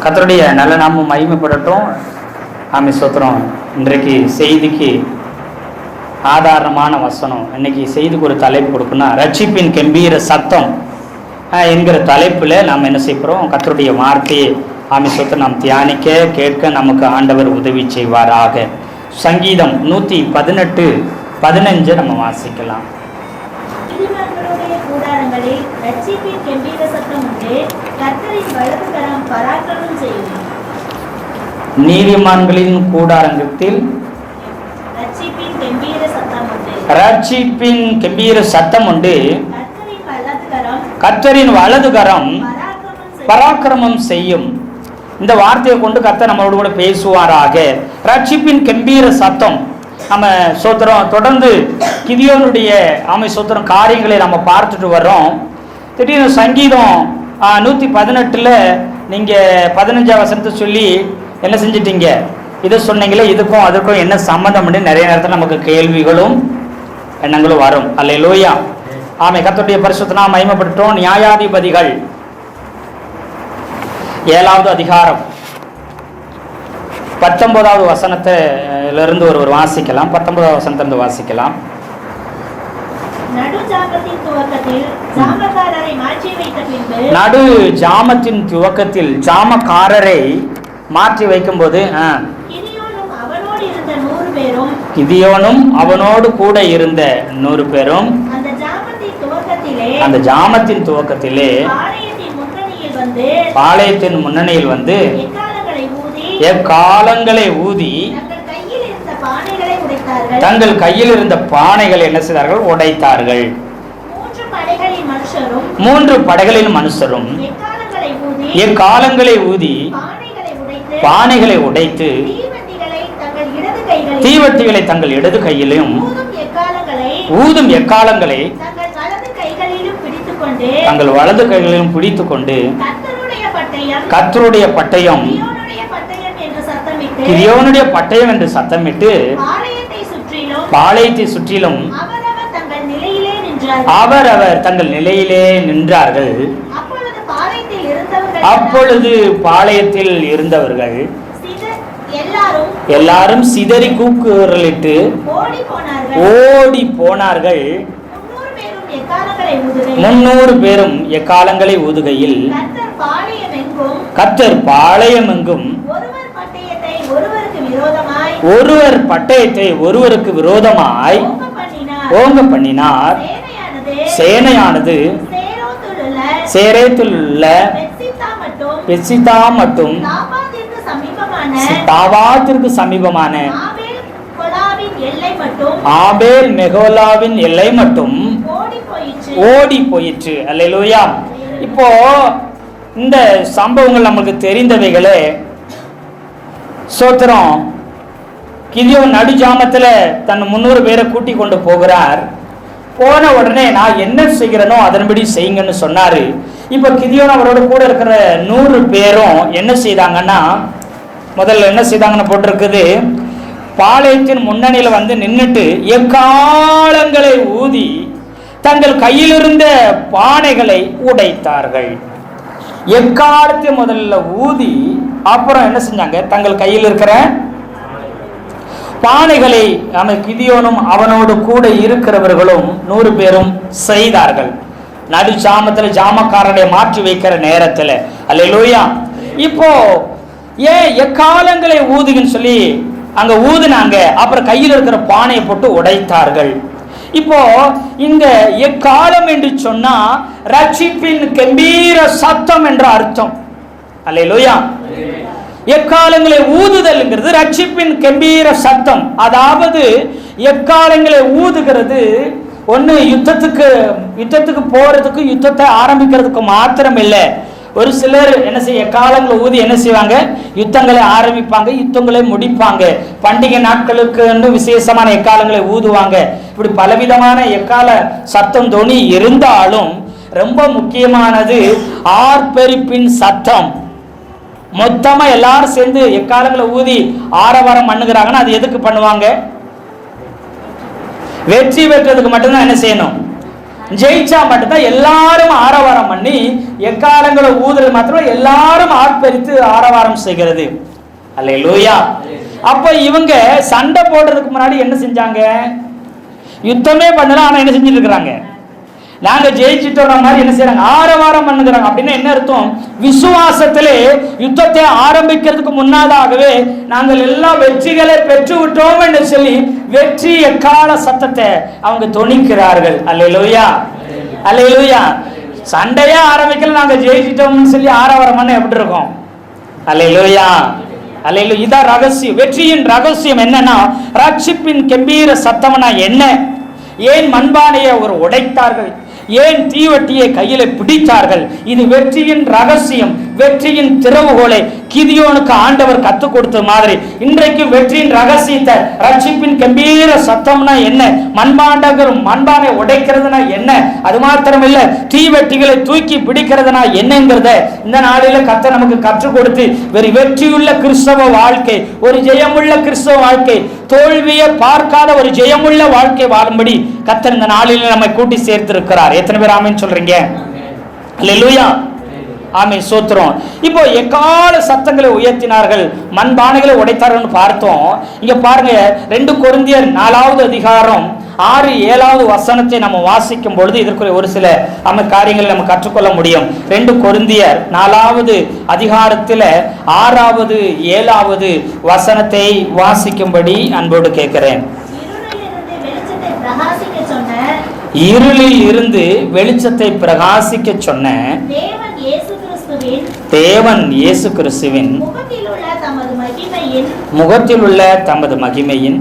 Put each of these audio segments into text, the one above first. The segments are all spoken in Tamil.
கர்த்தருடைய நல்ல நாமம் மகிமைப்படட்டும். ஆமென், ஸ்தோத்திரம். இன்றைக்கு செய்திக்கு ஆதாரமான வசனம், இன்னைக்கு செய்திக்கு ஒரு தலைப்பு கொடுக்கணும். ரட்சிப்பின் கம்பீர சத்தம் என்கிற தலைப்பில் நாம் என்ன செய்கிறோம்? கர்த்தருடைய வார்த்தையை ஆமென் ஸ்தோத்திரம் நாம் தியானிக்க கேட்க நமக்கு ஆண்டவர் உதவி செய்வாராக. சங்கீதம் 118:15 நம்ம வாசிக்கலாம். நீதிமான்களின் கூடாரத்தில் ரட்சிப்பின் கம்பீர சத்தம் உண்டு. கர்த்தரின் வலது கரம் பராக்கிரமம் செய்யும். இந்த வார்த்தையை கொண்டு கர்த்தர் நம்மளோட கூட பேசுவாராக. ரட்சிப்பின் கம்பீர சத்தம். நம்ம சோத்திரம் தொடர்ந்து கிதியோனுடைய ஆமை சோத்திரம் காரியங்களை நம்ம பார்த்துட்டு வர்றோம். திடீர்னு சங்கீதம் 118 நீங்கள் 15 வசனத்தை சொல்லி என்ன செஞ்சிட்டீங்க? இதை சொன்னீங்களே, இதுக்கும் அதுக்கும் என்ன சம்மந்தம்? நிறைய நேரத்தில் நமக்கு கேள்விகளும் எண்ணங்களும் வரும். அல்லேலூயா. ஆமை, கர்த்தருடைய பரிசுத்த நாமம் மகிமைப்படட்டும். நியாயாதிபதிகள் 7வது அதிகாரம் 19வது வசனத்திலிருந்து ஒருவர் வாசிக்கலாம். 19வது வசனத்திலிருந்து வாசிக்கலாம். நடு ஜாமத்தின் துவக்கத்தில் ஜாமக்காரரை மாற்றி வைக்கும் போது கிதியோனும் அவனோடு கூட இருந்த 100 பேரும் அந்த ஜாமத்தின் துவக்கத்திலே பாளையத்தின் முன்னணியில் வந்து எக்காலங்களை ஊதி தங்கள் கையில் இருந்த பானைகளை என்ன செய்தார்கள்? உடைத்தார்கள். 3 படைகளின் மனுஷரும் எக்காலங்களை ஊதி பானைகளை உடைத்து தீவட்டிகளை தங்கள் இடது கையிலும் ஊதும் எக்காலங்களை தங்கள் வலது கைகளிலும் பிடித்துக் கொண்டு கர்த்தருடைய பட்டயம் கிதியோனுடைய பட்டயம் என்று சத்தமிட்டு பாளையத்தை சுற்றிலும் அவரவர் தங்கள் நிலையிலே நின்றார்கள். அப்பொழுது பாளையத்தில் இருந்தவர்கள் எல்லாரும் சிதறி கூக்குரலிட்டு ஓடி போனார்கள். 300 பேரும் எக்காலங்களை ஊதுகையில் கர்த்தர் பாளையமெங்கும் ஒருவர் பட்டயத்தை ஒருவருக்கு விரோதமாய் ஓங்க பண்ணினார். சேனையானது சேரேத்தில் உள்ள பெட்சிதா மட்டும் தாவாத்திற்கு சமீபமான ஆபேல் மெகோலாவின் எல்லை மட்டும் ஓடி போயிற்று. அல்லேலூயா. இப்போ இந்த சம்பவங்கள் நமக்கு தெரிந்தவைகளே. சோத்திரம். கிதியோன் நடுஜாமத்தில் தன் 300 பேரை கூட்டி கொண்டு போகிறார். போன உடனே நான் என்ன செய்கிறேனோ அதன்படி செய்யுங்கன்னு சொன்னாரு. இப்போ கிதியோன் அவரோட கூட இருக்கிற 100 பேரும் என்ன செய்தாங்கன்னா, முதல்ல என்ன செய்தாங்கன்னு போட்டிருக்குது, பாளையத்தின் முன்னணியில் வந்து நின்றுட்டு எக்காலங்களை ஊதி தங்கள் கையில் இருந்த பானைகளை உடைத்தார்கள். எக்காலத்தை முதல்ல ஊதி அப்புறம் என்ன செஞ்சாங்க? தங்கள் கையில் இருக்கிற பானைகளை கிதியோனும் அவனோடு கூட இருக்கிறவர்களும் 100 பேரும் செய்தார்கள். நடு ஜாமத்தில் ஜாமக்காரனை மாற்றி வைக்கிற நேரத்தில். அல்லேலூயா. இப்போ ஏன் எக்காலங்களை ஊதுன்னு சொல்லி அங்க ஊதுனாங்க. அப்புறம் கையில் இருக்கிற பானையை போட்டு உடைத்தார்கள். இப்போ இங்க எக்காலம் என்று சொன்னா ரட்சிப்பின் கம்பீர சத்தம் என்ற அர்த்தம். அல்லேலூயா. எக்காலங்களை ஊதுதல்ங்கிறது ரட்சிப்பின் கம்பீர சத்தம். அதாவது எக்காலங்களை ஊதுகிறது ஒன்று யுத்தத்துக்கு போறதுக்கு யுத்தத்தை ஆரம்பிக்கிறதுக்கு மாத்திரம் இல்லை. ஒரு சிலர் என்ன செய்ய எக்காலங்களை ஊதி என்ன செய்வாங்க? யுத்தங்களை ஆரம்பிப்பாங்க, யுத்தங்களை முடிப்பாங்க. பண்டிகை நாட்களுக்கு விசேஷமான எக்காலங்களை ஊதுவாங்க. இப்படி பலவிதமான எக்கால சத்தம் தொனி இருந்தாலும் ரொம்ப முக்கியமானது ஆர்ப்பரிப்பின் சத்தம். மொத்தமா எல்லாரும் சேர்ந்து எக்காலங்களை ஊதி ஆரவாரம் பண்ணுகிறாங்கன்னா அது எதுக்கு பண்ணுவாங்க? வெற்றி பெற்றதுக்கு மட்டும்தான் என்ன செய்யணும்? ஜெயிச்சா மட்டும்தான் எல்லாரும் ஆரவாரம் பண்ணி எக்காலங்களை ஊதுறது மாத்திரம் எல்லாரும் ஆர்ப்பரித்து ஆரவாரம் செய்கிறது. அல்லேலூயா. அப்ப இவங்க சண்டை போடுறதுக்கு முன்னாடி என்ன செஞ்சாங்க? யுத்தமே பண்ணல, ஆனா என்ன செஞ்சுட்டு இருக்கிறாங்க? நாங்க ஜெயிச்சுட்டோம் மாதிரி என்ன செய்யறாங்க? ஆரவாரம் பண்ணுகிறாங்க. அப்படின்னா என்ன அர்த்தம்? விசுவாசத்திலே யுத்தத்தை ஆரம்பிக்கிறதுக்கு முன்னதாகவே நாங்கள் எல்லா வெற்றிகளை பெற்று விட்டோம் என்று சொல்லி வெற்றி எக்கால சத்தத்தை அவங்க தொனிக்கிறார்கள். அல்லேலூயா, அல்லேலூயா. சண்டையே ஆரம்பிக்கல, நாங்க ஜெயிச்சிட்டோம்னு சொல்லி ஆரவாரம் பண்ண எப்படி இருக்கும்? அல்லேலூயா, அல்லேலூயா. இதான் ரகசியம். வெற்றியின் ரகசியம் என்னன்னா, ரட்சிப்பின் கம்பீர சத்தம்னா என்ன? ஏன் மண்பானையை அவர் உடைத்தார்கள்? ஏன் தீவட்டியை கையில பிடித்தார்கள்? இது வெற்றியின் ரகசியம், வெற்றியின் திறவுகோலை கிதியோனுக்கு ஆண்டவர் கற்றுக் கொடுத்த மாதிரி இன்றைக்கு வெற்றியின் ரகசியத்தை, ரட்சிப்பின் கம்பீர சத்தம்னா என்ன, மண்பானை உடைக்கிறதுனா என்ன, அது மாத்திரமில்ல தீவட்டிகளை தூக்கி பிடிக்கிறதுனா என்னங்கிறத இந்த நாளில கர்த்தர் நமக்கு கற்றுக் கொடுத்து ஒரு வெற்றியுள்ள கிறிஸ்தவ வாழ்க்கை, ஒரு ஜெயமுள்ள கிறிஸ்தவ வாழ்க்கை, தோல்வியை பார்க்காத ஒரு ஜெயமுள்ள வாழ்க்கை வாழும்படி கர்த்தர் இந்த நாளில நம்மை கூட்டி சேர்த்திருக்கிறார். எத்தனை பேர் ஆமென் சொல்றீங்க? அல்லேலூயா, ஆமென், சோத்திரம். இப்போ எக்கால சத்தங்களை உயர்த்தினார்கள், மண்பானைகளை உடைத்தார்கள் பார்த்தோம். இங்க பாருங்க, 2 கொரிந்தியர் 4வது அதிகாரம் 6, 7வது வசனத்தை நம்ம வாசிக்கும் பொழுது இதற்கு ஒரு சில நம்ம காரியங்களை நம்ம கற்றுக்கொள்ள முடியும். 2 கொரிந்தியர் 4வது அதிகாரத்தில் 6வது 7வது வசனத்தை வாசிக்கும்படி அன்போடு கேட்கிறேன். இருளில் இருந்து வெளிச்சத்தை பிரகாசிக்க சொன்ன தேவன் இயேசு கிறிஸ்துவின் முகத்தில் உள்ள தமது மகிமையின்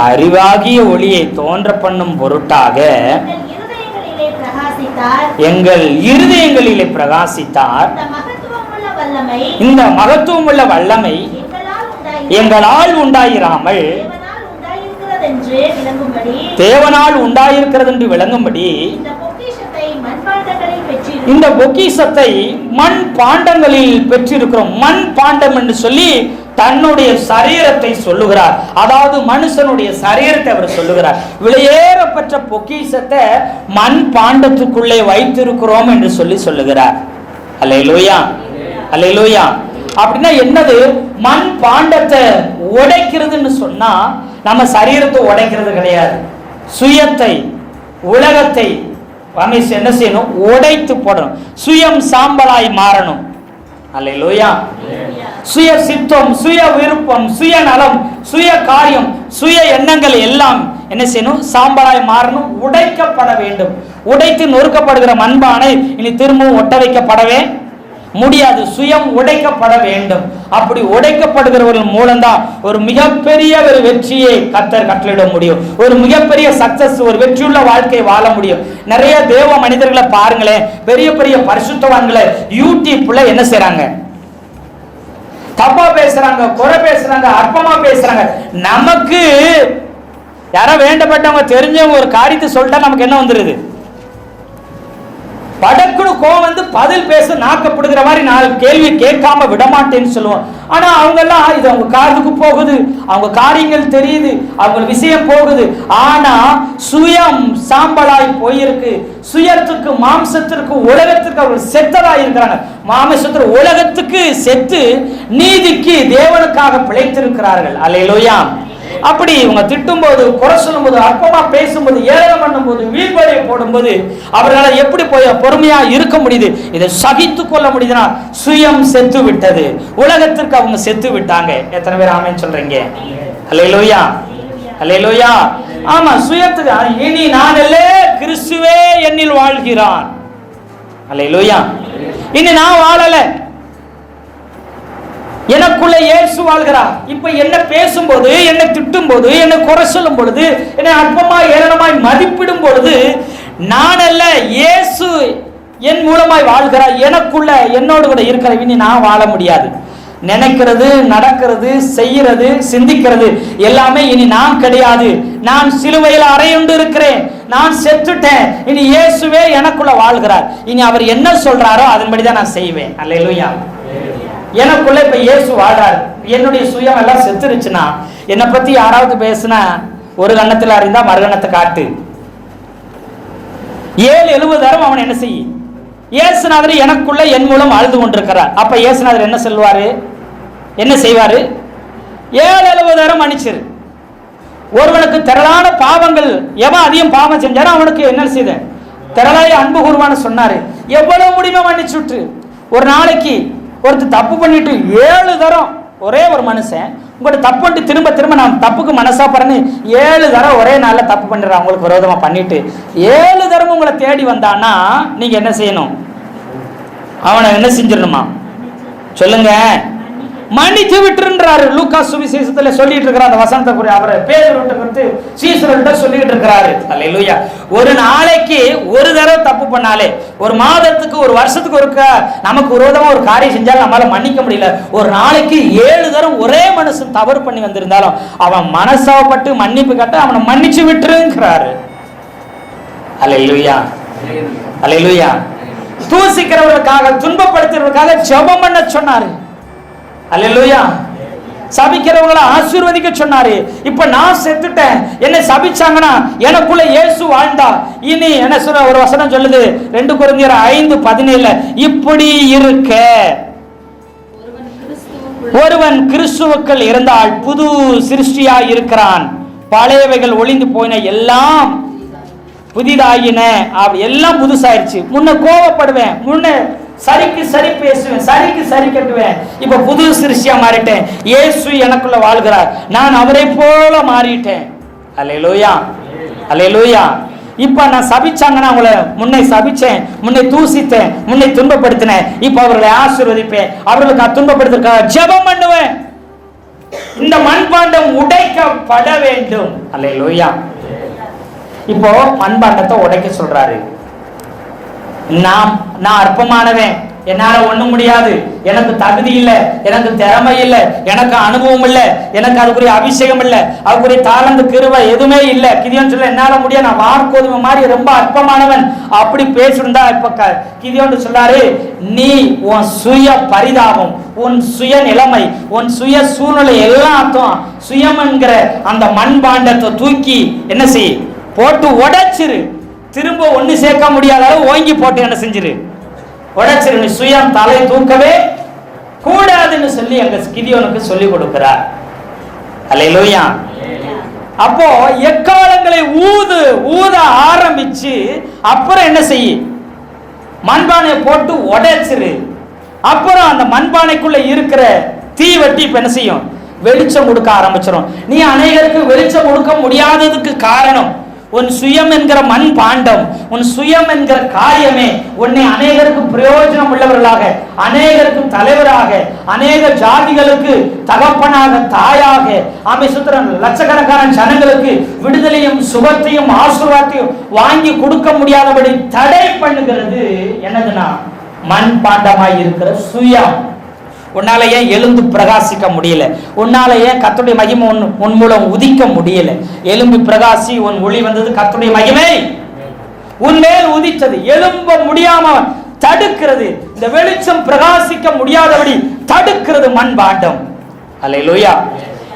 அறிவாகிய ஒளியை தோன்ற பண்ணும் பொருட்டாக எங்கள் இருதயங்களிலே பிரகாசித்தார். இந்த மகத்துவம் உள்ள வல்லமை எங்களால் உண்டாயிராமல் தேவனால் உண்டாயிருக்கிறது என்று விளங்கும்படி இந்த பொக்கிஷத்தை மண் பாண்டங்களில் பெற்றிருக்கிறோம். மண் பாண்டம் என்று சொல்லி தன்னுடைய சரீரத்தை சொல்லுகிறார். அதாவது மனுஷனுடைய சரீரத்தை அவர் சொல்லுகிறார். விலையேறப்பட்ட பொக்கிஷத்தை மண் பாண்டத்துக்குள்ளே வைத்திருக்கிறோம் என்று சொல்லி சொல்லுகிறார். அல்லேலூயா, அல்லேலூயா. அப்படின்னா என்னது? மண் பாண்டத்தை உடைக்கிறதுன்னு சொன்னா நம்ம சரீரத்தை உடைக்கிறது கிடையாது. சுயத்தை, உலகத்தை என்ன செய்யணும்? உடைத்து போடணும். சுயம் சாம்பலாய் மாறணும். அல்லேலூயா. சுய சித்தம், சுய விருப்பம், சுய நலம், சுய காரியம், சுய எண்ணங்கள் எல்லாம் என்ன செய்யணும்? சாம்பலாய் மாறணும், உடைக்கப்பட வேண்டும். உடைத்து நொறுக்கப்படுகிற மண்பானை இனி திரும்பவும் ஒட்ட வைக்கப்படவே முடியாது. சுயம் உடைக்கப்பட வேண்டும். அப்படி உடைக்கப்படுகிறவர்கள் மூலம்தான் ஒரு மிகப்பெரிய ஒரு வெற்றியை கர்த்தர் கட்டளையிட முடியும். ஒரு மிகப்பெரிய சக்சஸ், ஒரு வெற்றியுள்ள வாழ்க்கை வாழ முடியும். நிறைய தேவ மனிதர்களை பாருங்களேன், பெரிய பெரிய பரிசுத்தவான்களை யூடியூப்ல என்ன செய்றாங்க? தப்பா பேசுறாங்க, குறை பேசுறாங்க, அற்பமா பேசுறாங்க. நமக்கு யாரோ வேண்டப்பட்டவங்க தெரிஞ்சவங்க ஒரு காரியத்தை சொல்லிட்டா நமக்கு என்ன வந்துருது? படக்குன்னு கோவம் வந்து பதில் பேச நாக்கப்படுகிற மாதிரி 4 கேள்வி கேட்காம விடமாட்டேன்னு சொல்லுவோம். ஆனா அவங்க எல்லாம் இது அவங்க காதுக்கு போகுது, அவங்க காரியங்கள் தெரியுது, அவங்க விஷயம் போகுது. ஆனா சுயம் சாம்பலாய் போயிருக்கு. சுயத்துக்கு, மாம்சத்திற்கு, உலகத்துக்கு அவர்கள் செத்ததா இருக்கிறாங்க. மாம்சத்திற்கு, உலகத்துக்கு செத்து நீதிக்கு தேவனுக்காக பிழைத்திருக்கிறார்கள். அல்லேலூயா. அப்படி இவங்க திட்டும் போது, குறை சொல்லும் போது, அற்பமா பேசும்போது, ஏளனம் பண்ணும் போது, வீழ்வடைய போடும்போது அவர்களால் எப்படி போய் பொறுமையா இருக்க முடியுது? இதை சகித்து கொள்ள முடியுதுன்னா சுயம் செத்து விட்டது. உலகத்திற்கு அவங்க செத்து விட்டாங்க. எத்தனை பேர் ஆமென் சொல்றீங்க? அல்லேலூயா, அல்லேலூயா. ஆமா, சுயத்துக்கு இனி நான் அல்ல, கிறிஸ்துவே என்னில் வாழ்கிறான். அல்லேலூயா. இனி நான் வாழல, எனக்குள்ள இயேசு வாழ்கிறார். இப்ப என்ன பேசும்போது, என்னை திட்டும் போது, என்னை குறை சொல்லும் பொழுது, என்னை அற்பமாய் ஏளனமாய் மதிப்பிடும் பொழுது நான் அல்ல, இயேசு என் மூலமாய் வாழ்கிறார். எனக்குள்ள என்னோடு கூட இருக்கிற இனி நான் வாழ முடியாது. நினைக்கிறது, நடக்கிறது, செய்யறது, சிந்திக்கிறது எல்லாமே இனி நான் கிடையாது. நான் சிலுவையில் அறையுண்டு இருக்கிறேன், நான் செத்துட்டேன். இனி இயேசுவே எனக்குள்ள வாழ்கிறார். இனி அவர் என்ன சொல்றாரோ அதன்படிதான் நான் செய்வேன். அல்லேலூயா. எனக்குள்ள இப்ப இயேசு வாழ்றாரு. என்னுடைய சுயம் எல்லாம் செத்துருச்சுன்னா, என்னை பத்தி யாராவது பேசுனா ஒரு கன்னத்தில் அறிந்தா மறுகணத்தை காட்டு. 7-70 தரம் அவன் என்ன செய்ய? இயேசுநாதர் எனக்குள்ள என் மூலம் அழுது கொண்டிருக்கிறார். அப்ப இயேசுநாதர் என்ன சொல்வாரு? என்ன செய்வாரு? 7-70 தரம் மன்னிச்சிரு. ஒருவனுக்கு திரளான பாவங்கள், எவன் அதிகம் பாவம் செஞ்சாரோ அவனுக்கு என்ன செய்த? திரளாய அன்பு கூர்வான்னு சொன்னாரு. எவ்வளவு முடியுமோ மன்னிச்சு விட்டு. ஒரு நாளைக்கு ஒருத்தர் தப்பு பண்ணிட்டு 7 தரம், ஒரே ஒரு மனுஷன் உங்கள்ட்ட தப்பு பண்ணிட்டு திரும்ப திரும்ப நான் தப்புக்கு மனசா பாருன்னு 7 தரம் ஒரே நாளில் தப்பு பண்ணிடுறான், உங்களுக்கு விரோதமா பண்ணிட்டு 7 தரம் உங்களை தேடி வந்தான்னா நீங்க என்ன செய்யணும்? அவனை என்ன செஞ்சிடணுமா? சொல்லுங்க, மன்னித்து விட்டுன்றாரு. லூக்கா சுவிசேஷத்துல சொல்லிட்டு இருக்கிற அந்த வசனத்தை அவரை பேதுருவிட்ட குறித்து சீசர்கிட்ட சொல்லிட்டு இருக்கிறாரு. அல்லேலூயா. ஒரு நாளைக்கு ஒரு தடவை தப்பு பண்ணாலே, ஒரு மாதத்துக்கு ஒரு வருஷத்துக்கு ஒருக்க நமக்கு விரோதமா ஒரு காரியம் செஞ்சாலும் நம்மளால மன்னிக்க முடியல. ஒரு நாளைக்கு 7 தரம் ஒரே மனுஷன் தவறு பண்ணி வந்திருந்தாலும் அவன் மனசாவப்பட்டு மன்னிப்பு கேட்டு அவனை மன்னிச்சு விட்டுருங்கிறாரு. அல்லேலூயா, அல்லேலூயா. தூசிக்கிறவர்களுக்காக, துன்பப்படுத்துறவர்களுக்காக ஜெபம் பண்ண சொன்னாரு. அல்லேலூயா. சபிக்கிறவங்களை ஆசீர்வதிக்க சொன்னாரு. இப்ப நான் செத்துட்டேன், என்ன சபிச்சாங்கன்னா எனக்குள்ள இயேசு வாழ்ந்தா இனி என்ன சொல்ற ஒரு வசனம் சொல்லுது 2 கொரிந்தியர் 5:17, இப்படி இருக்க ஒருவன் கிறிஸ்துவுக்குள் இருந்தால் புது சிருஷ்டியாய் இருக்கிறான், பழையவைகள் ஒளிந்து போயின, எல்லாம் புதிதாயின. எல்லாம் புதுசாயிருச்சு. முன்ன கோவப்படுவேன், முன்ன சரிக்கு சரி பேசுவேன், சரிக்கு சரி கட்டுவேன். இப்ப புது சிருஷ்டியா மாறிட்டேன். இயேசு எனக்குள்ள வாழ்கிறார், நான் அவரை போல மாறிட்டேன். அல்லேலூயா, அல்லேலூயா. இப்ப நான் சபிச்சாங்கன்னா அவங்களை முன்னை சபிச்சேன், முன்னை தூசித்தேன், முன்னை துன்பப்படுத்தினேன். இப்ப அவர்களை ஆசீர்வதிப்பேன், அவர்களுக்கு துன்பப்படுத்த ஜெபம் பண்ணுவேன். இந்த மண்பாண்டம் உடைக்கப்பட வேண்டும். அல்லேலூயா. இப்போ மண்பாண்டத்தை உடைக்க சொல்றாரு. நான் அற்பமானவன், என்னால ஒண்ணும் முடியாது, எனக்கு தகுதி இல்லை, எனக்கு திறமை இல்லை, எனக்கு அனுபவம் இல்லை, எனக்கு அதுக்குரிய அபிஷேகம் இல்லை, அதுக்குரிய தாளந்து கிருபை எதுவுமே இல்லை. கிதியோன் சொல்ல என்னால முடியாது, நான் வார்கோதுமை மாதிரி ரொம்ப அற்பமானவன் அப்படி பேசிருந்தா இப்ப கிதியோன் சொல்லாரு, நீ உன் சுய பரிதாபம், உன் சுய நிலைமை, உன் சுய சூழ்நிலை எல்லாத்தையும் சுயம் என்கிற அந்த மண்பாண்டத்தை தூக்கி என்ன செய்? போட்டு உடைச்சிரு. திரும்ப ஒண்ணு சேர்க்க முடியாத அளவு ஓங்கி போட்டு என்ன செஞ்சிரு? உடைச்சிரு. சுயம் தலை தூக்கவே கூடாதுன்னு சொல்லி அங்க கிதியோனுக்கு சொல்லி கொடுக்கிறார். அல்லேலூயா. அப்போ எக்காலங்களை ஊத ஆரம்பிச்சு அப்புறம் என்ன செய்ய? மண்பானையை போட்டு உடைச்சிரு. அப்புறம் அந்த மண்பானைக்குள்ள இருக்கிற தீவெட்டி இப்ப என்ன செய்யும்? வெளிச்சம் கொடுக்க ஆரம்பிச்சிடும். நீ அநேகருக்கு வெளிச்சம் கொடுக்க முடியாததுக்கு காரணம் உன் சுயம் என்கிற மண் பாண்டம், உன் சுயம் என்கிற காரியமே உன்னை அநேகருக்கு பிரயோஜனம் உள்ளவர்களாக, அநேகருக்கு தலைவராக, அநேக ஜாதிகளுக்கு தகப்பனாக, தாயாக, ஆமை சுத்திரன் லட்சக்கணக்கான ஜனங்களுக்கு விடுதலையும் சுகத்தையும் ஆசீர்வாதத்தையும் வாங்கி கொடுக்க முடியாதபடி தடை பண்ணுகிறது. என்னதுன்னா மண் பாண்டமாய் இருக்கிற சுயம். உன்னால ஏன் எழுந்து பிரகாசிக்க முடியல? உன்னால ஏன் கர்த்தருடைய மகிமை உன் மூலம் உதிக்க முடியல? எழும்பி பிரகாசி, உன் ஒளி வந்தது, கர்த்தருடைய மகிமை உன் மேல் உதித்தது. எழும்ப முடியாம தடுக்கிறது, இந்த வெளிச்சம் பிரகாசிக்க முடியாதபடி தடுக்கிறது மண் பாண்டம். அல்லேலூயா.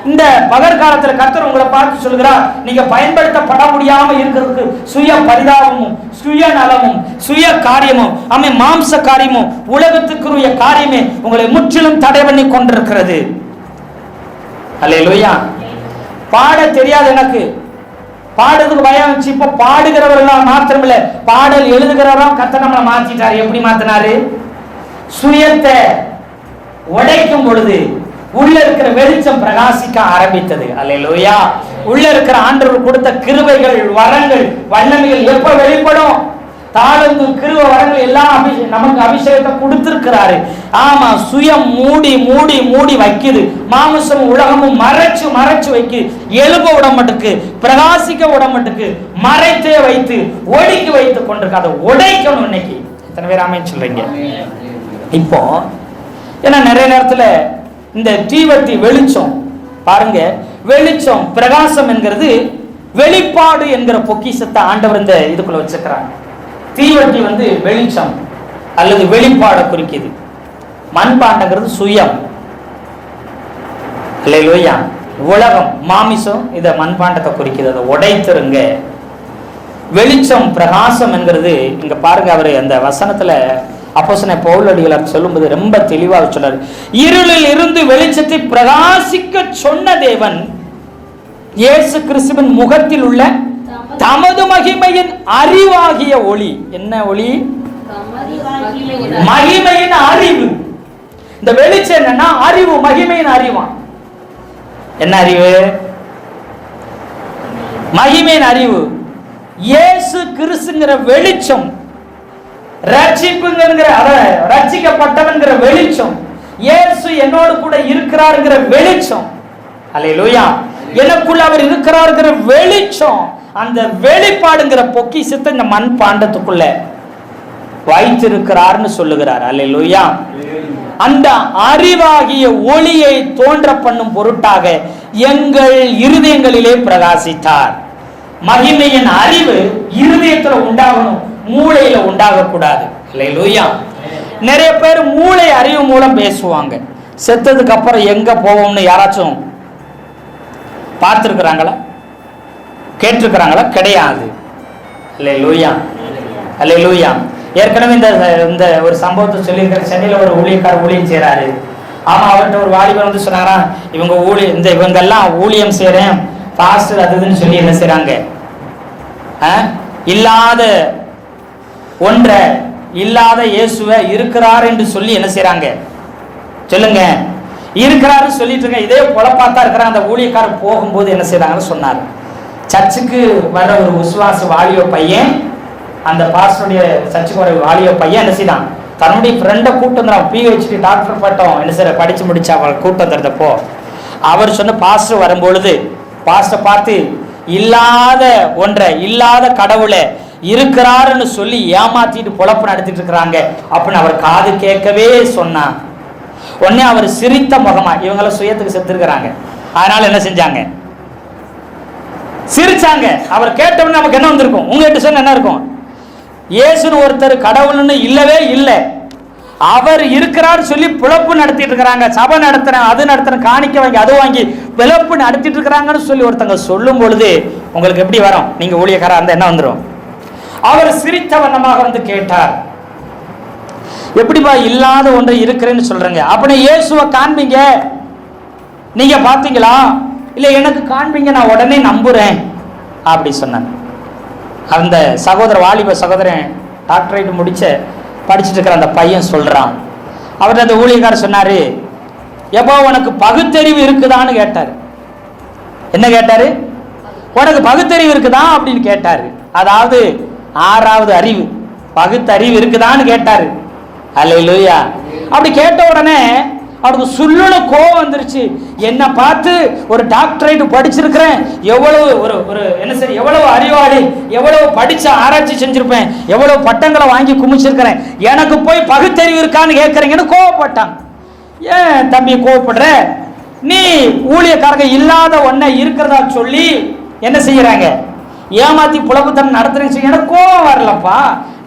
இந்த பகற்காலத்துல கர்த்தர் உங்களை பார்த்து சொல்கிறார், நீங்க பயன்படுத்தப்பட முடியாம இருக்கிறதுக்கு சுய பரிதாபமும், சுய நலமும், சுய காரியமும், ஆமே மாம்ச காரியமும், உலகத்துக்குரிய காரியமே உங்களை முற்றிலும் தடை பண்ணி கொண்டிருக்கிறது. அல்லேலூயா. பாட தெரியாது, எனக்கு பாடுறதுக்கு பயம் வச்சு இப்ப பாடுகிறவர்களா மாத்திரமில்ல, பாடல் எழுதுகிறவரும் கர்த்தர் நம்மளை மாத்திட்டாரு. எப்படி மாத்தினாரு? சுயத்தை உடைக்கும் பொழுது உள்ள இருக்கிற வெளிச்சம் பிரகாசிக்க ஆரம்பித்தது. அல்லேலூயா. உள்ள இருக்கிற ஆண்டவர் கொடுத்த கிருபைகள், வரங்கள், வல்லமைகள் எப்ப வெளிப்படும்? தாளந்து கிருபை வரங்கள் எல்லாம் நமக்கு அபிஷேகத்தை கொடுத்திருக்கிறாரு. ஆமா, சுயம் மூடி மூடி மூடி வைக்குது. மாமிசம் உலகமும் மறைச்சு வைக்கு. எழுப விட மாட்டுக்கு, பிரகாசிக்க விட மாட்டுக்கு, மறைத்தே வைத்து ஒடுக்கி வைத்து கொண்டிருக்கு. அதை உடைக்கணும். இன்னைக்கு எத்தனை பேர் ஆமென் சொல்றீங்க? இப்போ ஏன்னா நிறைய நேரத்துல இந்த தீவட்டி வெளிச்சம் பாருங்க, வெளிச்சம் பிரகாசம் என்கிறது வெளிப்பாடு என்கிற பொக்கிஷத்தை ஆண்டவர் இந்த இதுக்குள்ள வச்சிருக்கிறாங்க. தீவட்டி வெளிச்சம் அல்லது வெளிப்பாட குறிக்குது. மண்பாண்டங்கிறது சுயம். அல்லேலூயா. உலகம் மாமிசம் இதை மண்பாண்டத்தை குறிக்கிறது, உடைத்திருங்க. வெளிச்சம் பிரகாசம் என்கிறது இங்க பாருங்க, அவரு அந்த வசனத்துல அப்போஸ்தலன் பவுலடிகளார் சொல்லும்போது ரொம்ப தெளிவாக சொன்னார். இருளில் இருந்து வெளிச்சத்தை பிரகாசிக்க சொன்ன தேவன் இயேசு கிறிஸ்துவின் முகத்தில் உள்ள தமது மகிமையின் அறிவாகிய ஒளி. என்ன ஒளி? மகிமையின் அறிவு. இந்த வெளிச்சம் என்னன்னா அறிவு, மகிமையின் அறிவா. என்ன அறிவு? மகிமையின் அறிவு. இயேசு கிறிஸ்துங்கிற வெளிச்சம், ரட்சிப்புங்கிற ரட்சிக்கப்பட்டவன்கிற வெளிச்சம், இயேசு என்னோடு கூட இருக்கிறார்ங்கிற வெளிச்சம், அல்லேலூயா, எனக்குள்ள அவர் இருக்கிறார்ங்கிற வெளிச்சம், அந்த வெளிப்பாடுங்கிற பொக்கிஷத்தை இந்த மண் பாண்டத்துக்குள்ள வைத்திருக்கிறார்னு சொல்லுகிறார். அல்லேலூயா. அந்த அறிவாகிய ஒளியை தோன்ற பண்ணும் பொருட்டாக எங்கள் இருதயங்களிலே பிரகாசித்தார். மகிமையின் அறிவு இருதயத்துல உண்டாகணும், மூளையில உண்டாகக்கூடாது. அல்லேலூயா. நிறைய பேர் மூளை அறிவு மூலம் பேசுவாங்க. செத்ததுக்கு அப்புறம் எங்க போவோம்னு யாராச்சும் பார்த்துருக்குறாங்களா? கேட்டிருக்கிறாங்களா? கிடையாது. அல்லேலூயா, அல்லேலூயா. ஏற்கனவே இந்த ஒரு சம்பவத்தை சொல்லியிருக்கிற. சென்னையில் ஒரு ஊழியக்காரர் ஊழியம் செய்கிறாரு. ஆமாம், அவர்கிட்ட ஒரு வாலிபர் வந்து சொன்னாரா, இவங்கெல்லாம் ஊழியம் செய்கிறேன் பாஸ்டர் அதுன்னு சொல்லி என்ன செய்கிறாங்க, இல்லாத ஒன்றை, இல்லாத இயேசுவை இருக்கிறார் என்று சொல்லி என்ன செய்கிறாங்க சொல்லுங்க, இருக்கிறாரு சொல்லிட்டு இருக்க. இதே பொழப்பாத்தா இருக்கிறாங்க. அந்த ஊழியக்காரர் போகும்போது என்ன செய்கிறாங்கன்னு சொன்னார். சர்ச்சுக்கு வர ஒரு விசுவாச வாலிய பையன், அந்த பாஸ்டருடைய சர்ச்சுக்கு வர வாலிய பையன் என்ன செய்தான், தன்னுடைய ஃப்ரெண்டை கூட்டு வந்துடும். PhD டாக்டர் பட்டம் என்ன செய்ய படிச்சு முடிச்சு அவர் கூட்டு வந்துருந்தப்போ அவர் சொன்ன பாஸ்டர் வரும்பொழுது பாஸ்டர் பார்த்து இல்லாத ஒன்றை, இல்லாத கடவுளை இருக்கிறாருன்னு சொல்லி ஏமாத்திட்டு பொழப்பு நடத்திட்டு இருக்கிறாங்க அப்படின்னு அவர் காது கேட்கவே சொன்னான். உடனே அவர் சிரித்த முகமா, இவங்கள சுயத்துக்கு செத்துருக்கிறாங்க, அதனால என்ன செஞ்சாங்க, சிரிச்சாங்க. அவர் கேட்டவொடனே நமக்கு என்ன வந்திருக்கும், உங்ககிட்ட சொன்ன என்ன இருக்கும், இயேசுன்னு ஒருத்தர் கடவுள்னு இல்லவே இல்லை, அவர் இருக்கிறார் சொல்லி பிழப்பு நடத்திட்டு இருக்கிறாங்க, சபை நடத்துறேன் அது நடத்துறேன் காணிக்க வாங்கி அது வாங்கி பிழப்பு நடத்திட்டு இருக்கிறாங்கன்னு சொல்லி ஒருத்தங்க சொல்லும் பொழுது உங்களுக்கு எப்படி வரும், நீங்க ஊழியக்காரா அந்த என்ன வந்துடும். அவர் சிரித்த வண்ணமாக வந்து கேட்டார், எப்படிப்பா இல்லாத ஒன்றை இருக்கிறேன்னு சொல்றீங்க, அப்படின்னா இயேசுவை காண்பீங்க, நீங்க பாத்தீங்களா, இல்லை எனக்கு காண்பீங்க, நான் உடனே நம்புறேன் அப்படி சொன்னாங்க. அந்த சகோதர வாலிப சகோதரன் டாக்டரேட் முடிச்ச படிச்சுட்டு இருக்கிற அந்த பையன் சொல்றான். அவர் அந்த ஊழியக்காரர் சொன்னாரு, எப்போ உனக்கு பகுத்தறிவு இருக்குதான்னு கேட்டாரு. என்ன கேட்டாரு, உனக்கு பகுத்தறிவு இருக்குதா அப்படின்னு கேட்டாரு. அதாவது ஆறாவது அறிவு, பகுத்தறிவு இருக்குதான்னு கேட்டாரு. அல்லேலூயா. அப்படி கேட்ட உடனே அவருக்கு சுள்ளுன கோவம் வந்துருச்சு. என்ன பார்த்து ஒரு டாக்டரேட் படிச்சிருக்கிறேன், எவ்வளவு ஒரு என்ன சரி, எவ்வளவு அறிவாளி, எவ்வளவு படிச்ச ஆராய்ச்சி செஞ்சிருப்பேன், எவ்வளவு பட்டங்களை வாங்கி குமிச்சிருக்கிறேன், எனக்கு போய் பகுத்தறிவு இருக்கான்னு கேட்கறீங்கன்னு கோவப்பட்டான். ஏன் தம்பி கோவப்படுற, நீ ஊழியக்காரங்க இல்லாத ஒன்றை இருக்கிறதா சொல்லி என்ன செய்யறாங்க, ஏமாத்தி புலப்புத்தனம் நடத்துறீங்க. எனக்கு கோவம் வரலப்பா,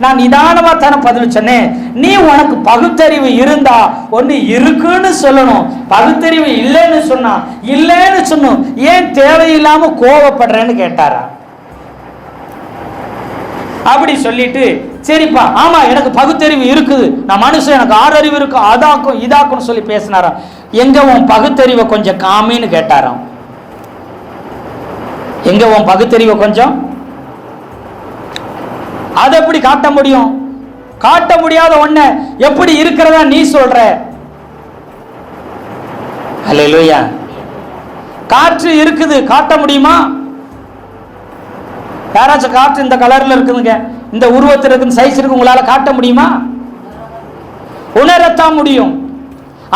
நான் நிதானமா தானே பதில் சொன்னேன். நீ உனக்கு பகுத்தறிவு இருந்தா ஒன்னு இருக்குன்னு சொல்லணும், பகுத்தறிவு இல்லைன்னு சொன்னா இல்லைன்னு சொன்னும், ஏன் தேவையில்லாம கோவப்படுறேன்னு கேட்டாரா. அப்படி சொல்லிட்டு சரிப்பா ஆமா எனக்கு பகுத்தறிவு இருக்குது, நான் மனுஷன், எனக்கு ஆறறிவு இருக்கு, அதாக்கும் இதாக்கும் சொல்லி பேசினாராம். எங்க உன் பகுத்தறிவை கொஞ்சம் காமின்னு கேட்டாராம். எங்க உன் பகுத்தறிவை கொஞ்சம், அதை எப்படி காட்ட முடியும், காட்ட முடியாத ஒண்ண எப்படி இருக்கிறதா நீ சொல்ற. அல்லேலூயா. காற்று இருக்குது, காட்ட முடியுமா? யாராச்சும் காற்று இந்த கலர்ல இருக்குதுங்க, இந்த உருவத்தில் இருக்கு, சைஸ் இருக்கு, உங்களால காட்ட முடியுமா? உணரத்தான் முடியும்.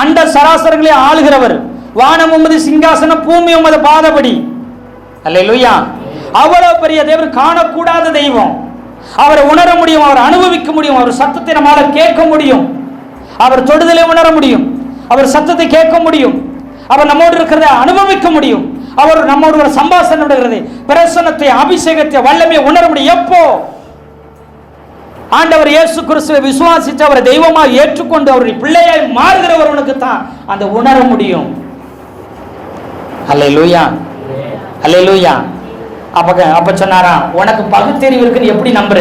அண்ட சராசரங்களே ஆளுகிறவர், வானம் உமது சிங்காசனம், பூமி உமது பாதபடி. அல்லேலூயா. அவ்வளவு பெரிய தேவர், காணக்கூடாத தெய்வம். அவரை உணர முடியும், அவரை அனுபவிக்க முடியும், அவர் சத்தத்தை நம்மால கேட்க முடியும், அவர் தொடுதலை உணர முடியும், அவர் சத்தத்தை கேட்க முடியும், அவர் நம்மோடு இருக்கிறத அனுபவிக்க முடியும், அவர் நம்மோடு ஒரு சம்பாஷணை நடக்கிறது, பிரசன்னத்தை, அபிஷேகத்தை, வல்லமையை உணர முடியும். எப்போ ஆண்டவர் இயேசு கிறிஸ்துவை விசுவாசித்து அவரை தெய்வமாக ஏற்றுக்கொண்டு அவருடைய பிள்ளையாய் மாறுகிறவர்களுக்கு தான் அந்த உணர முடியும். அல்லேலூயா, அல்லேலூயா. அப்ப சொன்னாராம், உனக்கு பகுத்தறிவு இருக்குன்னு எப்படி நம்புற?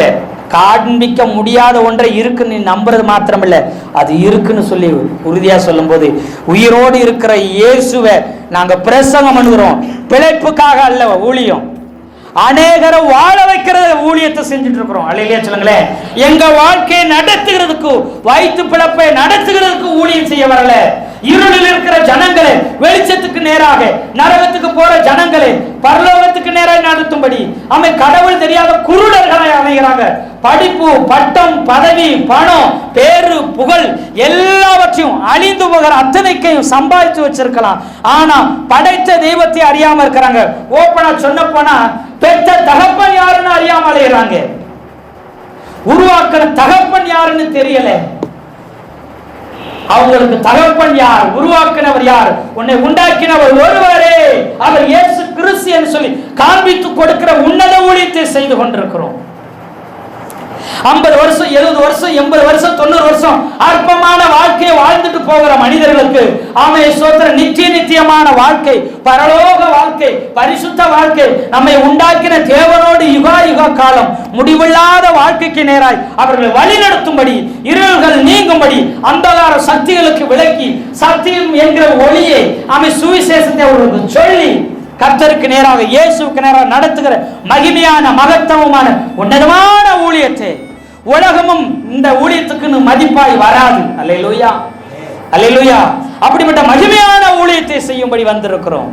காண்பிக்க முடியாத ஒன்றை இருக்குன்னு நீ நம்புறது மாத்திரமில்ல, அது இருக்குன்னு சொல்லி உறுதியா சொல்லும் போது, உயிரோடு இருக்கிற இயேசுவை நாங்க பிரசங்கம் பண்ணுகிறோம். பிழைப்புக்காக அல்ல ஊழியம், அநேகரை வாழ வைக்கிற ஊழியத்தை செஞ்சுட்டு இருக்கிறோம். அல்லேலூயா சொல்லுங்களேன். எங்க வாழ்க்கையை நடத்துகிறதுக்கு, வயிற்று பிழப்பை நடத்துகிறதுக்கு ஊழியம் செய்ய வரல. இருளில் இருக்கிற ஜனங்களை வெளிச்சத்துக்கு நேராக, நரகத்துக்கு போற ஜனங்களை பரலோகத்துக்கு நேராக நடத்தும்படி அவை கடவுள் தெரியாத குருடர்களை அமைகிறாங்க. படிப்பு, பட்டம், பதவி, பணம், பேரு, புகழ் எல்லாவற்றையும் அழிந்து போகிற அத்தனைக்கையும் சம்பாதித்து வச்சிருக்கலாம். ஆனா படைத்த தெய்வத்தை அறியாம இருக்கிறாங்க. ஓப்பனா சொன்ன போனா பெற்ற தகப்பன் யாருன்னு அறியாம அலைகிறாங்க. உருவாக்குற தகப்பன் யாருன்னு தெரியல அவங்களுக்கு. தகப்பன் யார், உருவாக்கினவர் யார், உன்னை உண்டாக்கினவர் ஒருவரே, அவர் இயேசு கிறிஸ்து என்று சொல்லி காண்பித்து கொடுக்கிற உன்னத ஊழியத்தை செய்து கொண்டிருக்கிறோம். 50 வருஷம், 70 வருஷம், 80 வருஷம், 90 வருஷம் அற்பமான வாழ்க்கையை வாழ்ந்துட்டு போகிற மனிதர்களுக்கு ஆமென் ஸ்தோத்திரம், நித்தியமான வாழ்க்கை, பரலோக வாழ்க்கை, பரிசுத்த வாழ்க்கை, நம்மை உண்டாக்கின தேவனோடு யுக காலம் முடிவில்லாத வாழ்க்கைக்கு நேராய் அவர்களை வழிநடத்தும்படி, இருள்கள் நீங்கும்படி, அந்தகார சக்திகளுக்கு விலக்கி சத்தியம் என்கிற ஒளியை ஆமென் சுவிசேஷத்தை அவர்களுக்கு சொல்லி கர்த்தருக்கு நேராக, இயேசுவுக்கு நேராக நடத்துகிற மகிமையான மகத்துவமான உன்னதமான ஊழியத்தை உலகமும் இந்த ஊழியத்துக்கு மதிப்பாய் வராது. அல்லேலூயா, அல்லேலூயா. அப்படிப்பட்ட மகிமையான ஊழியத்தை செய்யும்படி வந்திருக்கிறோம்.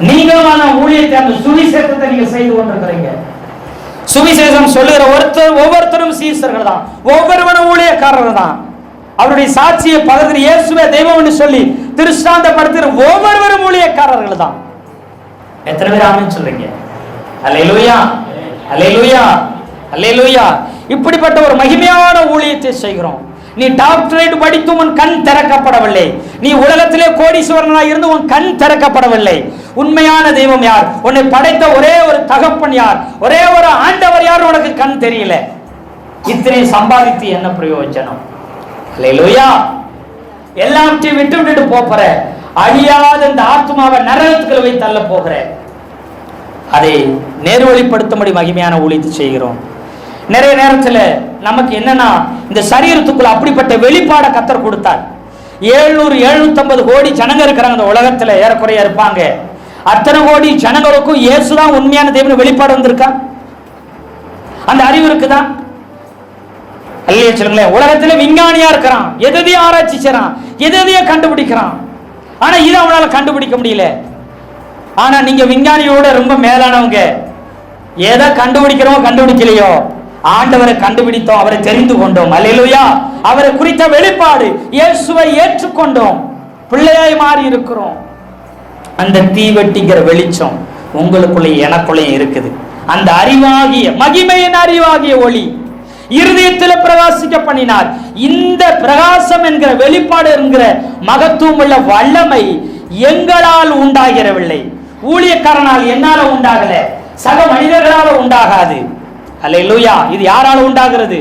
நீங்களுமான ஊழியத்தை, அந்த சுவிசேஷத்தை நீங்க செய்து கொண்டிருக்கிறீங்க. சுவிசேஷம் சொல்லுகிற ஒவ்வொருத்தரும் சீசர்கள் தான், ஒவ்வொருவரும் ஊழியக்காரர்கள் தான். அவருடைய சாட்சியை பகிர்ந்து இயேசுவே தெய்வம்னு சொல்லி திருஷ்டாந்தப்படுத்துகிற ஒவ்வொருவரும் ஊழியக்காரர்கள் தான். எத்தனை பேர் ஆமென் சொல்றீங்க? அல்லேலூயா, அல்லேலூயா, அல்லேலூயா. இப்படிப்பட்ட ஒரு மகிமையான ஊழியத்தை செய்கிறோம். நீ டாக்டரேட் படித்தும் உன் கண் திறக்கப்படவில்லை. நீ உலகத்திலே கோடீஸ்வரனாய் இருந்து உன் கண் திறக்கப்படவில்லை. உண்மையான தெய்வம் யார், உன்னை படைத்த ஒரே ஒரு தகப்பன் யார், ஒரே ஒரு ஆண்டவர் யார், உனக்கு கண் தெரியல. இத்தனை சம்பாதித்து என்ன பிரயோஜனம்? அல்லேலூயா. எல்லாத்தையும் விட்டு விட்டுட்டு போற, அழியாத இந்த ஆத்மாவை நரகத்துக்குள்ள போய் தள்ள போகிற, அதை நேர்வழிப்படுத்தும்படி மகிமையான ஊழியத்தை செய்கிறோம். நிறைய நேரத்தில் நமக்கு என்னன்னா, இந்த சரீரத்துக்குள்ள அப்படிப்பட்ட வெளிப்பாட கர்த்தர் கொடுத்தார். 700-750 கோடி ஜனங்க இருக்கிறாங்க இந்த உலகத்துல, ஏறக்குறைய இருப்பாங்க. அத்தனை கோடி ஜனங்களுக்கும் இயேசுதான் உண்மையான தேவன் வெளிப்பாடு வந்திருக்கா? அந்த அறிவு இருக்குதா? அல்லையே சொல்லுங்களேன். உலகத்துல விஞ்ஞானியா இருக்கிறான், எதையும் ஆராய்ச்சி செய்றான், எதையும் கண்டுபிடிக்கிறான். ஆனா இதை அவனால கண்டுபிடிக்க முடியல. ஆனா நீங்க விஞ்ஞானியோட ரொம்ப மேலானவங்க. எதை கண்டுபிடிக்கிறோம் கண்டுபிடிக்கலையோ, ஆண்டவரை கண்டுபிடித்தோம், அவரை தெரிந்து கொண்டோம். அல்லேலூயா. அவரை குறித்த வெளிப்பாடு, இயேசுவை ஏற்றுக்கொண்டோம், பிள்ளையாய் மாறி இருக்கிறோம். அந்த தீவெட்டிங்கிற வெளிச்சம் உங்களுக்குள்ளே எனக்குள்ளே இருக்குது. அந்த அறிவாகிய மகிமையின் அறிவாகிய ஒளி இருதயத்தில் பிரகாசிக்க பண்ணினார். இந்த பிரகாசம் என்கிற வெளிப்பாடு என்கிற மகத்துவம் உள்ள வல்லமை எங்களால் உண்டாகிறவில்லை. ஊழியக்காரனால் என்னால உண்டாகல, சக மனிதர்களால உண்டாகாது. அல்லேலூயா. இது யாரால உண்டாகிறது?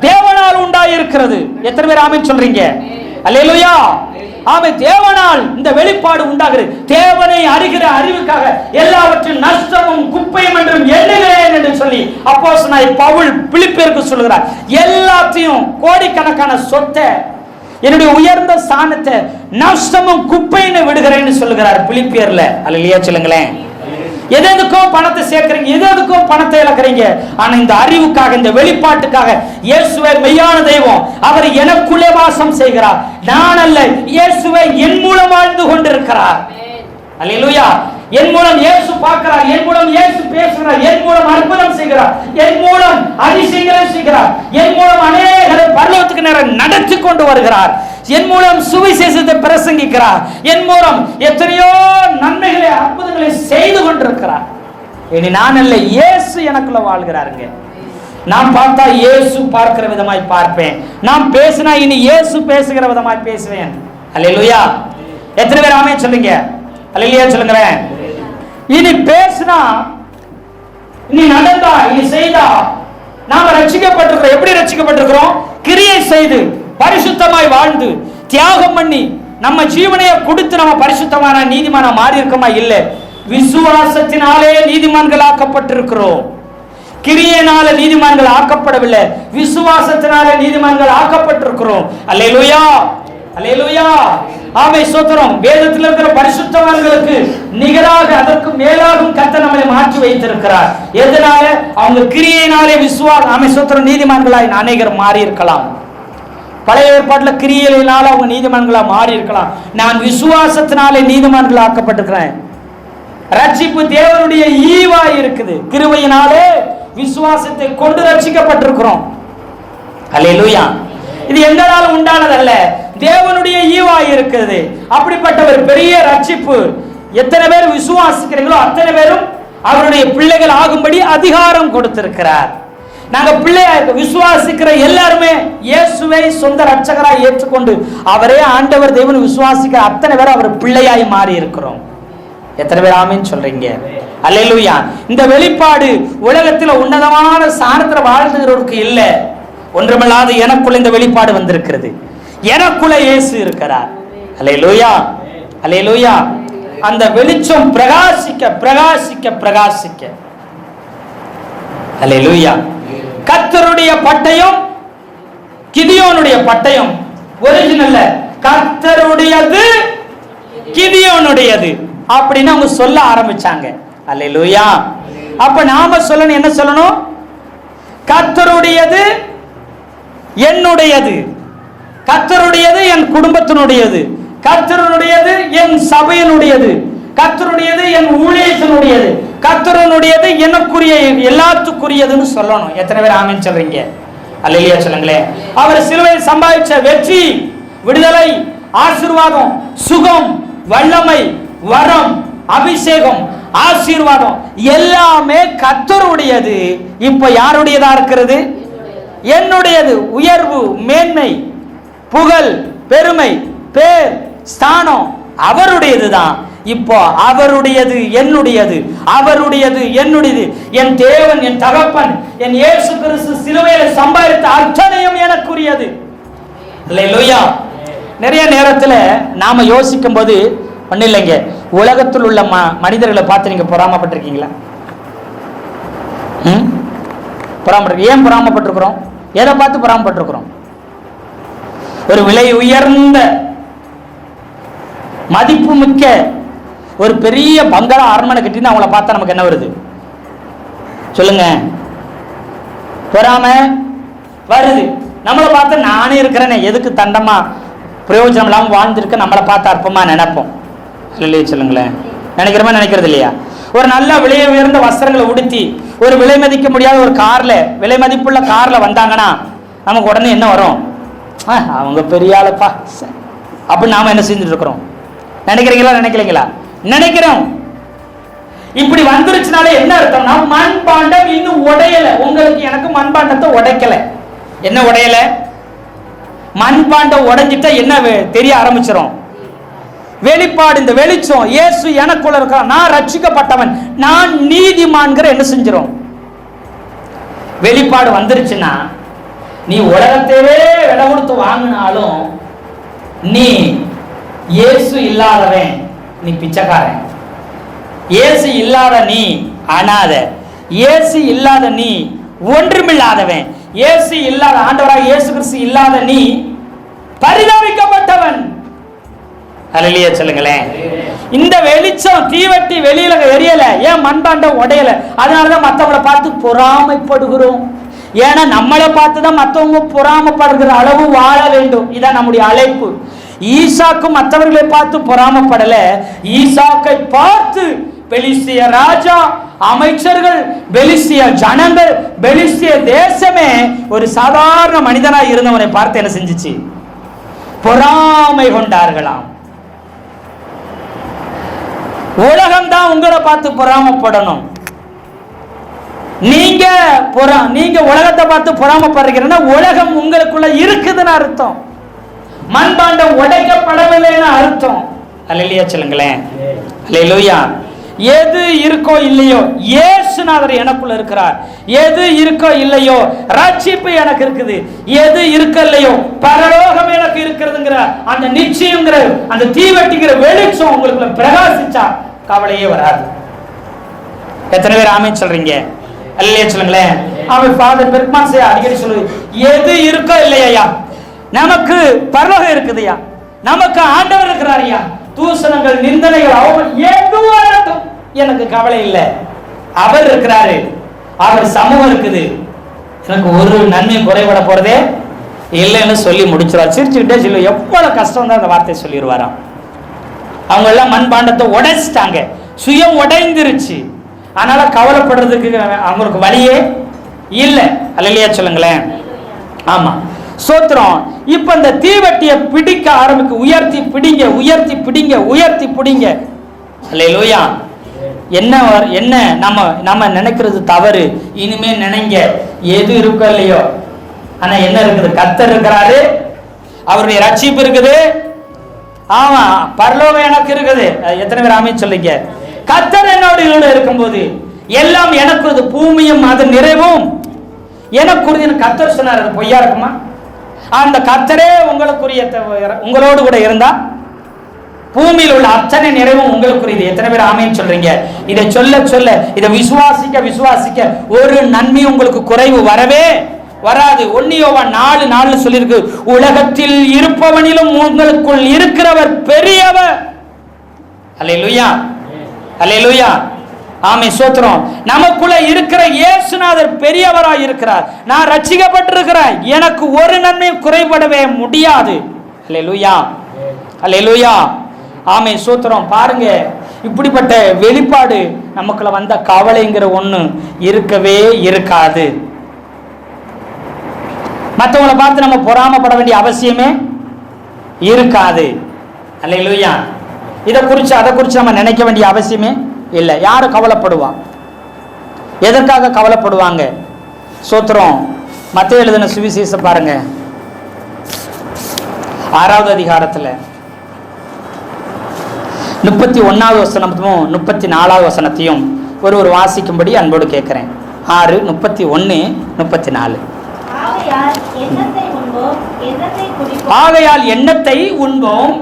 தேவனால் உண்டாயிருக்கிறது. எத்தனை பேர் ஆமென் சொல்றீங்க? அல்லேலூயா. ஆமென். தேவனால் இந்த வெளிப்பாடு உண்டாகிறது. தேவனை அறிகிற அறிவுக்காக எல்லாவற்றின் நஷ்டமும் குப்பையும் என்றும் எண்ணுகிறேன் என்று சொல்லி அப்போஸ்தலனாகிய பவுல் பிலிப்பியருக்கு சொல்கிறார். எல்லாத்தையும், கோடிக்கணக்கான சொத்தை, என்னுடைய உயர்ந்த ஸ்தானத்தை நஷ்டமும் குப்பைன்னு விடுகிறேன்னு சொல்லுகிறார் பிலிப்பியர்ல. அல்லேலூயா சொல்லுங்களேன். எதுக்கும் பணத்தை சேர்க்கிறீங்க, எதுக்கும் பணத்தை இழக்கிறீங்க. ஆனா இந்த அறிவுக்காக, இந்த வெளிப்பாட்டுக்காக, இயேசுவே மெய்யான தெய்வம், அவர் எனக்குள்ளே வாசம் செய்கிறார். நான் அல்ல, இயேசுவே என் மூலம் வாழ்ந்து கொண்டிருக்கிறார். அல்லேலூயா. என் மூலம் இயேசு பார்க்கிறார், என் மூலம் இயேசு பேசுகிறார், என் மூலம் அற்புதம் செய்கிறார், என் மூலம் அதிசயங்களை செய்கிறார், என் மூலம் அநேகரை பரலோகத்துக்கு நேரம் நடத்தி கொண்டு வருகிறார், என் மூலம் சுவிசேஷத்தை பிரசங்கிக்கிறார், என் மூலம் எத்தனையோ நன்மைகளை அற்புதங்களை செய்து கொண்டிருக்கிறார். இனி நான் அல்ல, இயேசு எனக்குள்ள வாழ்கிறாருங்க. நான் பார்த்தா இயேசு பார்க்கிற விதமாய் பார்ப்பேன், நான் பேசினா இனி இயேசு பேசுகிற விதமாய் பேசுவேன். அல்லேலூயா. எத்தனை பேர் ஆமென் சொல்லுங்க? அல்லேலூயா சொல்லுங்களேன். இனி பேசினா, இனி நடந்தா, இனி செய்தா நாம ரட்சிக்கப்பட்டிருக்கிறோம். எப்படி ரட்சிக்கப்பட்டிருக்கிறோம்? கிரியை செய்து, பரிசுத்தமாய் வாழ்ந்து, தியாகம் பண்ணி, நம்ம ஜீவனையை கொடுத்து நம்ம பரிசுத்தமான நீதிமான மாறி இருக்கோமா? இல்லை. விசுவாசத்தினாலே நீதிமான்கள் ஆக்கப்பட்டிருக்கிறோம். கிரியையினால நீதிமான்கள் ஆக்கப்படவில்லை, விசுவாசத்தினாலே நீதிமான்கள் ஆக்கப்பட்டிருக்கிறோம். அல்லேலூயா, அல்லேலூயா, ஆமே, ஸ்தோத்திரம். வேதத்தில் இருக்கிற பரிசுத்தவான்களுக்கு நிகராக அதற்கு மேலாகும் கர்த்தர் நம்மை மாற்றி வைத்திருக்கிறார். எதனால? அவங்க கிரியையினாலே ஆமே, ஸ்தோத்திரம், நீதிமான்களாய் அநேகர் மாறி இருக்கலாம். பழைய ஏற்பாட்டில் கிரியையினால அவங்க நீதிமான்களா மாறி இருக்கலாம். நான் விசுவாசத்தினாலே நீதிமான்கள் ஆக்கப்பட்டிருக்கிறேன். ரட்சிப்பு தேவனுடைய ஈவாய் இருக்குது. கிருபையினாலே விசுவாசத்தை கொண்டு ரட்சிக்கப்பட்டிருக்கிறோம். அல்லேலூயா. இது எங்களால் உண்டானதல்ல, தேவனுடைய ஈவாய் இருக்குது. அப்படிப்பட்ட ஒரு பெரிய ரட்சிப்பு எத்தனை பேர் விசுவாசிக்கிறீங்களோ அத்தனை பேரும் அவருடைய பிள்ளைகள் ஆகும்படி அதிகாரம் கொடுத்திருக்கிறார். நாங்க பிள்ளையா விசுவாசிக்கிற எல்லாருமே இயேசுவை சொந்த ரட்சகராய் ஏற்றுக்கொண்டு அவரே ஆண்டவர் தேவன் விசுவாசிக்கிற அத்தனை பேர் அவர் பிள்ளையாய் மாறி இருக்கிறோம். எத்தனை பேர் ஆமீன் சொல்றீங்க? அல்லேலூயா. இந்த வெளிப்பாடு உலகத்தில் உன்னதமான சாரத்துல வாழ்ந்துகிறவருக்கு இல்ல. ஒன்றுமில்லாத எனக்குள்ள இந்த வெளிப்பாடு வந்திருக்கிறது. எனக்குள்ள இயேசு இருக்கிறார். அல்லேலூயா, அல்லேலூயா. அந்த வெளிச்சம் பிரகாசிக்க பிரகாசிக்க பிரகாசிக்க, அல்லேலூயா. கர்த்தருடைய பட்டயம் கிதியோனுடைய பட்டயம் ஒரிஜினல், கர்த்தருடையது கிதியோனுடையது அப்படின்னு அவங்க சொல்ல ஆரம்பிச்சாங்க. அல்லேலூயா. அப்ப நாம சொல்லணும், என்ன சொல்லணும்? கர்த்தருடையது என்னுடையது, கர்த்தருடையது என் குடும்பத்தினுடையது, கர்த்தருடையது என் சபையினுடையது, கர்த்தருடையது என் ஊழியத்தினுடையது, கர்த்தருடையது எனக்குரிய எல்லாத்துக்குரியதுன்னு சொல்லணும். எத்தனை பேர் ஆமீன் சொல்றீங்க? அல்லேலூயா சொல்லுங்களேன். அவர் சிலுவையில் சம்பாதிச்ச வெற்றி, விடுதலை, ஆசீர்வாதம், சுகம், வல்லமை, வரம், அபிஷேகம், ஆசீர்வாதம் எல்லாமே கர்த்தருடையது. இப்ப யாருடையதா இருக்கிறது? என்னுடையது. உயர்வு, மேன்மை, புகழ், பெருமை, பேர், ஸ்தானம் அவருடையதுதான். இப்போ அவருடையது என்னுடையது, அவருடையது என்னுடையது. என் தேவன், என் தகப்பன், என் இயேசு கிறிஸ்து சிலுவையில் சம்பாதித்த அத்தனையும் எனக்குரியது. அல்லேலூயா. நிறைய நேரத்தில் நாம யோசிக்கும் போது ஒன்றும் இல்லைங்க, உலகத்தில் உள்ள மனிதர்களை பார்த்து நீங்க பொறாமப்பட்டிருக்கீங்களா? பொறாமப்பட்டிருக்கீங்க. ஏன் பொறாமப்பட்டிருக்கிறோம்? எதை பார்த்து பொறாமப்பட்டிருக்கிறோம்? ஒரு விலை உயர்ந்த மதிப்பு மிக்க ஒரு பெரிய பங்களா அரண்மனை கட்டினா அவங்கள பார்த்தா நமக்கு என்ன வருது சொல்லுங்க? பொறாம வருது. நம்மளை பார்த்து நானே இருக்கிறேனே, எதுக்கு தண்டமா பிரயோஜனம் இல்லாமல் வாழ்ந்திருக்க நம்மளை பார்த்து அற்பமா நினைப்போம் இல்லையே? சொல்லுங்களேன். நினைக்கிறோமா? நினைக்கிறது இல்லையா? ஒரு நல்ல விலை உயர்ந்த வஸ்திரங்களை உடுத்தி ஒரு விலை மதிக்க முடியாத ஒரு கார்ல, விலை மதிப்புள்ள கார்ல வந்தாங்கன்னா நமக்கு உடனே என்ன வரும்? அவங்க பெரிய ஆளுப்பா அப்படின்னு நாம என்ன செஞ்சுட்டு இருக்கிறோம்? நினைக்கிறீங்களா? நினைக்கிறீங்களா? நினைக்கிறோம். இப்படி வந்துருச்சுனாலே என்ன அர்த்தம்னா, மண்பாண்டம் இன்னும் உடையல. உங்களுக்கு எனக்கு மண்பாண்டத்தை உடைக்கல. என்ன உடையல? மண்பாண்டம் உடைஞ்சிட்டா என்ன தெரிய ஆரம்பிச்சிடும்? வெளிப்பாடு, இந்த வெளிச்சம் இயேசு எனக்குள்ள இருக்க, நான் ரட்சிக்கப்பட்டவன், நான் நீதிமான்கிற என்ன செஞ்சிடும்? வெளிப்பாடு வந்துருச்சுன்னா நீ உலகத்தையே விலை கொடுத்து வாங்கினாலும் நீ இயேசு இல்லாதவன், நீ பிச்சைக்காரன். இயேசு இல்லாத நீ அனாத, இயேசு இல்லாத நீ ஒன்றுமில்லாதவன், இயேசு இல்லாத ஆண்டவராக இயேசு கிறிஸ்து இல்லாத நீ பரிதாபிக்கப்பட்டவன். அல்லேலூயா சொல்லுங்களேன். இந்த வெளிச்சம் தீவட்டி வெளியில எரியல. ஏன்? மண்பாண்டம் உடையல. அதனாலதான் மற்றவங்களை பார்த்து பொறாமைப்படுகிறோம். ஏன்னா நம்மளை பார்த்துதான் மற்றவங்க பொறாமப்படுகிற அளவு வாழ வேண்டும். இதான் நம்முடைய அழைப்பு. ஈசாக்கு மற்றவர்களை பார்த்து பொறாமப்படல, ஈசாக்கை பார்த்து பெலிஸ்திய ராஜா, அமைச்சர்கள், பெலிஸ்திய ஜனங்கள், பெலிஸ்திய தேசமே ஒரு சாதாரண மனிதனாய் இருந்தவனை பார்த்து என்ன செஞ்சிச்சு? பொறாமை கொண்டார்களாம். உலகம்தான் உங்களை பார்த்து பொறாமப்படணும். நீங்க உலகத்தை பார்த்து பொறாமப்படுறீங்கன்னா உலகம் உங்களுக்குள்ள இருக்குதுன்னு அர்த்தம். மண்பாண்டம் உடைக்கப்படவில்லைன்னு அர்த்தம். அல்லேலூயா சொல்லுங்களேன். அல்லேலூயா. எது இருக்கோ இல்லையோ இயேசுநாதர் எனக்குள்ள இருக்கிறார். எது இருக்கோ இல்லையோ ரட்சிப்பு எனக்கு இருக்குது. எது இருக்க இல்லையோ பரலோகம் எனக்கு இருக்கிறதுங்க. என்கிற அந்த நிச்சயங்கிற அந்த தீவெட்டிங்கிற வெளிச்சம் உங்களுக்குள்ள பிரகாசிச்சா கவலையே வராது. எத்தனை பேர் ஆமென் சொல்றீங்க? அல்லேலூயா சொல்லுங்களேன். அவன் ஃபாதர் பெர்க்மான் அடிக்கடி சொல்லுது, எது இருக்கோ இல்லையா நமக்கு பரலோகம் இருக்குதுயா, நமக்கு ஆண்டவர் இருக்கிறாரியா, தூசணங்கள் நிந்தனைகள் அவன் எதுவாகட்டும் எனக்கு கவலை இல்லை, அவர் இருக்கிறாரு, அவர் சமூகம் இருக்குது, எனக்கு ஒரு நன்மை குறைபட போறதே இல்லைன்னு சொல்லி முடிச்சிருவார். சிரிச்சுக்கிட்டே சொல்லி எவ்வளவு கஷ்டம் தான் அந்த வார்த்தையை சொல்லிடுவாராம். அவங்க எல்லாம் மண்பாண்டத்தை உடைச்சிட்டாங்க, சுயம் உடைந்துருச்சு, அதனால கவலைப்படுறதுக்கு அவங்களுக்கு வழியே இல்லை. அல்லேலூயா சொல்லுங்களேன். ஆமா சோத்திரம். இப்ப இந்த தீவட்டியை பிடிக்க ஆரம்பிக்க, உயர்த்தி பிடிங்க, உயர்த்தி பிடிங்க, உயர்த்தி பிடிங்க. அல்லேலூயா. என்ன என்ன நம்ம நம்ம நினைக்கிறது தவறு, இனிமே நினைங்க, எது இருக்கோ இல்லையோ, ஆனா என்ன இருக்குது, கர்த்தர் இருக்கிறாரு, அவருடைய ரட்சிப்பு இருக்குது, ஆமா பரலோகம் எனக்கு இருக்குது. எத்தனை பேர் ஆமென் சொல்றீங்க? கர்த்தர் என்னோடு இருக்கும்போது எல்லாம் எனக்கு, பூமியும் அது நிறைவும் எனக்குரிய. கர்த்தர் சொன்னார், அது பொய்யா இருக்குமா? அந்த கர்த்தரே உங்களுக்குரிய, உங்களோடு கூட இருந்தா பூமியில் உள்ள அத்தனை நிறைவும் உங்களுக்குரியது. எத்தனை பேர் ஆமென் சொல்றீங்க? இதை சொல்ல சொல்ல, இதை விசுவாசிக்க விசுவாசிக்க ஒரு நன்மை உங்களுக்கு குறைவு வரவே வராது. 1 யோவான் 4:4 சொல்லிருக்கு, உலகத்தில் இருப்பவனிலும் உங்களுக்குள் இருக்கிறவர் பெரியவர். அல்லேலூயா, அல்லேலூயா, ஆமென் ஸ்தோத்திரம். நமக்குள்ள இருக்கிற இயேசுநாதர் பெரியவராய் இருக்கிறார். நான் ரட்சிக்கப்பட்டிருக்கிறேன், எனக்கு ஒரு நன்மை குறைபடவே முடியாது. அல்லேலூயா, அல்லேலூயா, ஆமென் ஸ்தோத்திரம். பாருங்க, இப்படிப்பட்ட வெளிப்பாடு நமக்குள்ள வந்த கவலைங்கிற ஒண்ணு இருக்கவே இருக்காது. மற்றவங்களை பார்த்து நம்ம பொறாமப்பட வேண்டிய அவசியமே இருக்காது. அல்லேலூயா. இதை குறித்து அதை குறித்து நம்ம நினைக்க வேண்டிய அவசியமே இல்லை. யாரும் கவலைப்படுவா? எதற்காக கவலைப்படுவாங்க? சோத்திரம். மத்தேயு எழுதின சுவிசேஷம் பாருங்க, 6வது அதிகாரத்தில் 31வது வசனமும் 34வது வசனத்தையும் ஒரு வாசிக்கும்படி அன்போடு கேட்கிறேன். 6:31, 34. ஆகையால் எண்ணத்தை உண்போம்,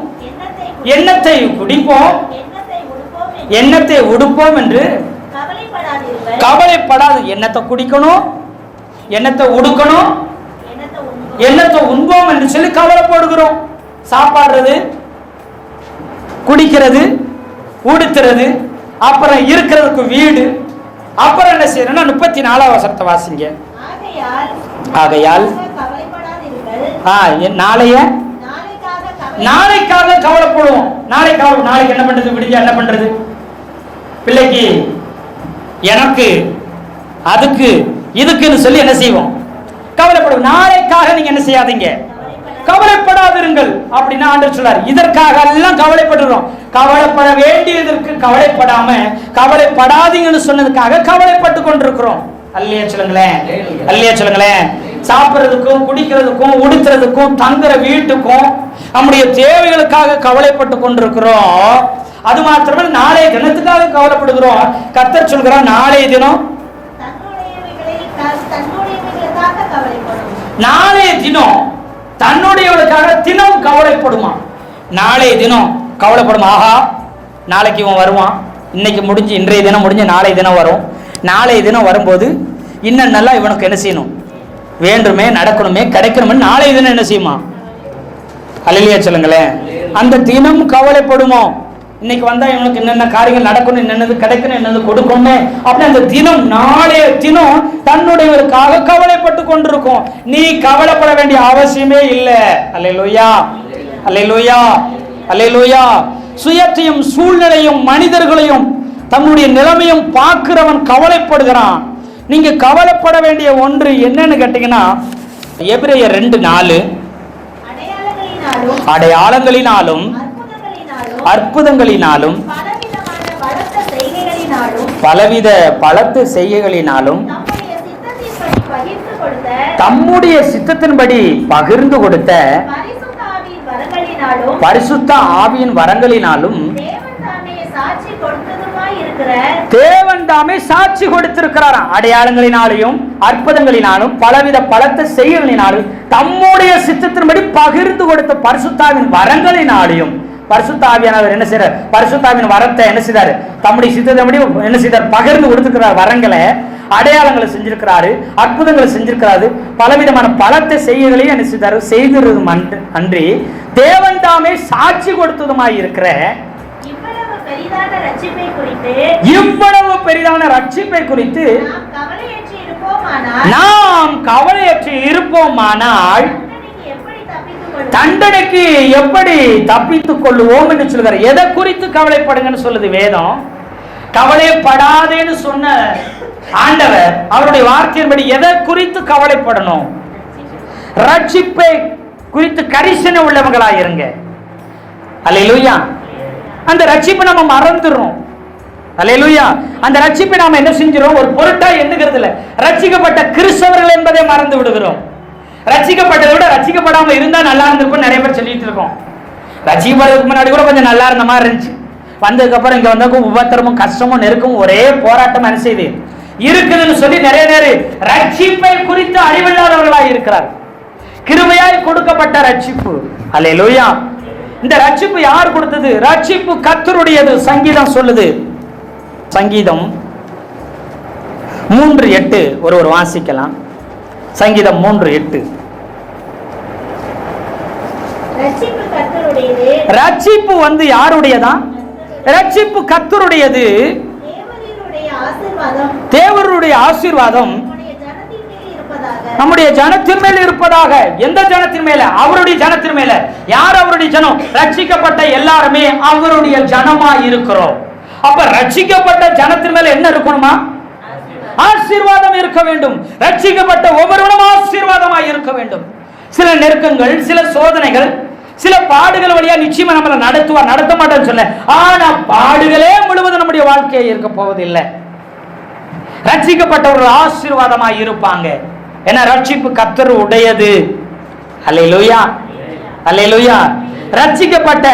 எண்ணத்தை குடிப்போம், எண்ணத்தை உடுப்போம் என்று கவலைப்படாது. எண்ணத்தை குடிக்கணும், எண்ணத்தை உடுக்கணும், எண்ணத்தை உண்போம் என்று சொல்லி கவலைப்படுகிறோம். சாப்பாடுறது, குடிக்கிறது, உடுத்துறது, அப்புறம் இருக்கிறதுக்கு வீடு, அப்புறம் என்ன செய்யறோம்னா 34வது வசனத்தை வாசிங்க. ஆகையால் நாளைக்காக கவலைப்படுவோம். நாளைக்கு என்ன பண்றது, விடிஞ்சா என்ன பண்றது, பிள்ளைக்கு எனக்கு அதுக்கு இதுக்குன்னு சொல்லி என்ன செய்வோம், கவலைப்படுவோம். நாளைக்காக நீங்க என்ன செய்யாதீங்க, கவலைப்படாதிருங்கள் அப்படின்னு ஆண்டவர் சொல்றார். இதற்காக எல்லாம் கவலைப்படுறோம். கவலைப்பட வேண்டியதற்கு கவலைப்படாம கவலைப்படாதீங்கன்னு சொன்னதுக்காக கவலைப்பட்டு கொண்டிருக்கிறோம். அல்லேலூயா சொல்லுங்களேன், அல்லேலூயா சொல்லுங்களேன். சாப்பிட்றதுக்கும், குடிக்கிறதுக்கும், உடுத்துறதுக்கும், தங்குற வீட்டுக்கும், நம்முடைய தேவைகளுக்காக கவலைப்பட்டு கொண்டிருக்கிறோம். அது மாத்திரமே நாளைய தினத்துக்காக கவலைப்படுகிறோம். கர்த்தர் சொல்கிறார், நாளைய தினம் நாளைய தினம் தன்னுடையவளுக்காக தினம் கவலைப்படுமா? நாளைய தினம் கவலைப்படுமா? ஆஹா, நாளைக்கு இவன் வருவான், இன்னைக்கு முடிஞ்சு இன்றைய தினம் முடிஞ்சு நாளைய தினம் வரும், நாளைய தினம் வரும்போது இன்னும் நல்லா இவனுக்கு என்ன செய்யணும், வேண்டுமே, நடக்கணுமே, கிடைக்கணுமே, நாளைய தினம் என்ன செய்யுமா? அல்லேலூயா சொல்லுங்களேன். அந்த தினம் கவலைப்படுமோ? இன்னைக்கு வந்தா இவனுக்கு என்னென்ன காரியங்கள் நடக்கணும், என்னென்னது கிடைக்கணும், என்னது கொடுக்கணும், அப்படி அந்த தினம் நாளைய தினம் தன்னுடையவருக்காக கவலைப்பட்டு கொண்டிருக்கும். நீ கவலைப்பட வேண்டிய அவசியமே இல்லை. அல்லேலூயா, அல்லேலூயா, அல்லேலூயா. சுயத்தையும் சூழ்நிலையும் மனிதர்களையும் தன்னுடைய நிலைமையும் பார்க்கிறவன் கவலைப்படுகிறான். நீங்க கவலைப்பட வேண்டிய ஒன்று என்னன்னு கேட்டீங்கன்னா, எபிரேயர் 2:4, அடையாளங்களினாலும் அற்புதங்களினாலும் பலவித பலத்த செய்கைகளினாலும் தம்முடைய சித்தத்தின்படி பகிர்ந்து கொடுத்த பரிசுத்த ஆவியின் வரங்களினாலும் தேவன் தாமே சாட்சி கொடுத்திருக்கிறார். அடையாளங்களினாலும் அற்புதங்களினாலும் பலவித பலத்த செய்கைகளினாலும் தம்முடைய சித்தத்தின்படி பகிர்ந்து கொடுத்த பரிசுத்தாவின் வரங்களினாலையும், பரிசுத்தாவியானவர் என்ன செய்யறார்? பரிசுத்தாவின் வரத்தை என்ன செய்தார்? தம்முடைய சித்தத்தபடி என்ன செய்தார்? பகிர்ந்து கொடுத்துக்கிறார். வரங்களை, அடையாளங்களை செஞ்சிருக்கிறாரு, அற்புதங்களை செஞ்சிருக்கிறாரு, பலவிதமான பலத்தை செய்யலையும் என்ன செய்தாரு? செய்திருதும் அன்றி தேவன் தாமே சாட்சி கொடுத்ததுமாய் இருக்கிற இவ்வளவு பெரிதான ரட்சிப்பை குறித்து நாம் கவலையற்று இருப்போமானால் தண்டனைக்கு எப்படி தப்பித்துக் கொள்ளுவோம் என்று சொல்கிறார். எதை குறித்து கவலைப்படுங்கன்னு சொல்லுது வேதம். கவலைப்படாதேன்னு சொன்ன ஆண்டவர் அவருடைய வார்த்தையின்படி எதை குறித்து கவலைப்படணும்? ரட்சிப்பை குறித்து கரிசனை உள்ளவங்களாக இருங்க. அல்லேலூயா. அந்த ரட்சிப்பை நம்ம மறந்துடுறோம். அல்லேலூயா. அந்த ரட்சிப்பை நாம என்ன செஞ்சிரோம்? ஒரு பொருட்டா எண்ணுகிறது இல்லை. ரட்சிக்கப்பட்ட கிறிஸ்தவர்கள் என்பதை மறந்து விடுகிறோம். ரட்சிக்கப்பட்டதை விட ரட்சிக்கப்படாம இருந்தா நல்லா இருந்திருக்கும் நிறைய பேர் சொல்லிட்டு இருக்கோம். ரட்சிக்கப்படுறதுக்கு முன்னாடி கூட கொஞ்சம் நல்லா இருந்த மாதிரி இருந்துச்சு. வந்ததுக்கு அப்புறம் இங்க வந்ததுக்கும் உபத்திரமும் கஷ்டமும் நெருக்கமும் ஒரே போராட்டம் என்ன செய்யுது இருக்குதுன்னு சொல்லி நிறைய நேரம் ரட்சிப்பை குறித்து அறிவில்லாதவர்களாக இருக்கிறார். கிருபையாய் கொடுக்கப்பட்ட ரட்சிப்பு. அல்லேலூயா. இந்த ரட்சிப்பு யார் கொடுத்தது? ரட்சிப்பு கர்த்தருடையது. சங்கீதம் சொல்லுது. சங்கீதம் 3:8 ஒரு வாசிக்கலாம். சங்கீதம் 3:8. ரட்சிப்பு வந்து யாருடையதா? ரட்சிப்பு கர்த்தருடையது. தேவருடைய ஆசீர்வாதம் நம்முடைய ஜனத்தின் மேல் இருப்பதாக. எந்த ஜனத்தின் மேல? அவருடைய ஜனத்தின் மேல. யார் அவருடைய ஜனம்? ரட்சிக்கப்பட்ட எல்லாருமே அவருடைய ஜனமா இருக்கிறோம். அப்ப ரட்சிக்கப்பட்ட ஜனத்தின் மேல என்ன இருக்கணுமா? ஆசீர்வாதம் இருக்க வேண்டும். ரட்சிக்கப்பட்ட ஒவ்வொருவரும் ஆசீர்வாதமாய் இருக்க வேண்டும். சில நெருக்கங்கள், சில சோதனைகள், சில பாடுகள் வழியா நிச்சயமா நம்மளை நடத்துவார். நடத்த மாட்டேன்னு சொல்ல, ஆனா பாடுகளே முழுவதும் நம்முடைய வாழ்க்கையை இருக்க போவதில்லை. ரட்சிக்கப்பட்டவர்கள் ஆசீர்வாதமாய் இருப்பாங்க. ஏன்னா ரட்சிப்பு கர்த்தர் உடையது. அல்லேலூயா. அல்லேலூயா. ரட்சிக்கப்பட்ட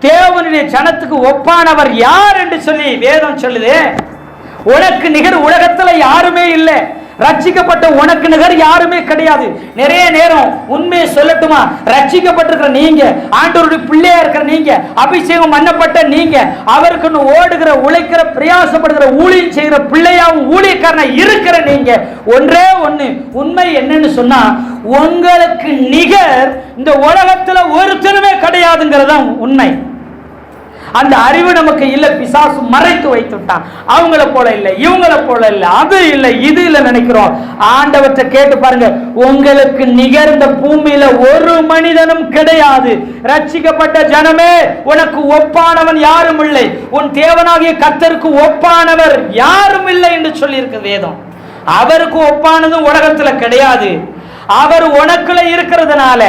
தேவனுடைய ஜனத்துக்கு ஒப்பானவர் யார் என்று சொல்லி வேதம் சொல்லுது. உனக்கு நிகர் உலகத்துல யாருமே இல்லை. ரட்சிக்கப்பட்ட உனக்கு நிகர் யாருமே கிடையாது. நிறைய நேரம் உண்மையை சொல்லட்டுமா, ரட்சிக்கப்பட்டிருக்கிற நீங்க, ஆண்டவருடைய பிள்ளையா இருக்கிற நீங்க, அபிஷேகம் பண்ணப்பட்ட நீங்க, அவருக்கு ஓடுகிற, உழைக்கிற, பிரயாசப்படுகிற, ஊழியம் செய்கிற பிள்ளையாவும் ஊழியக்காரனா இருக்கிற நீங்க, ஒன்றே ஒண்ணு உண்மை என்னன்னு சொன்னா, உங்களுக்கு நிகர் இந்த உலகத்துல ஒருத்தருமே கிடையாதுங்கிறது உண்மை. அந்த அறிவு நமக்கு இல்ல. பிசாசு மறைத்து வைத்துட்டான். அவங்கள போல இல்ல, இவங்கள போல இல்ல, அது இல்ல, இது இல்ல நினைக்கிறோம். ஆண்டவற்றை கேட்டு பாருங்க, உங்களுக்கு நிகர்ந்த பூமியில ஒரு மனிதனும் கிடையாது. ரட்சிக்கப்பட்ட ஜனமே, உனக்கு ஒப்பானவன் யாரும் இல்லை. உன் தேவனாகிய கர்த்தருக்கு ஒப்பானவர் யாரும் இல்லை என்று சொல்லி இருக்கு வேதம். அவருக்கு ஒப்பானதும் உலகத்துல கிடையாது. அவர் உனக்குள்ள இருக்கிறதுனால,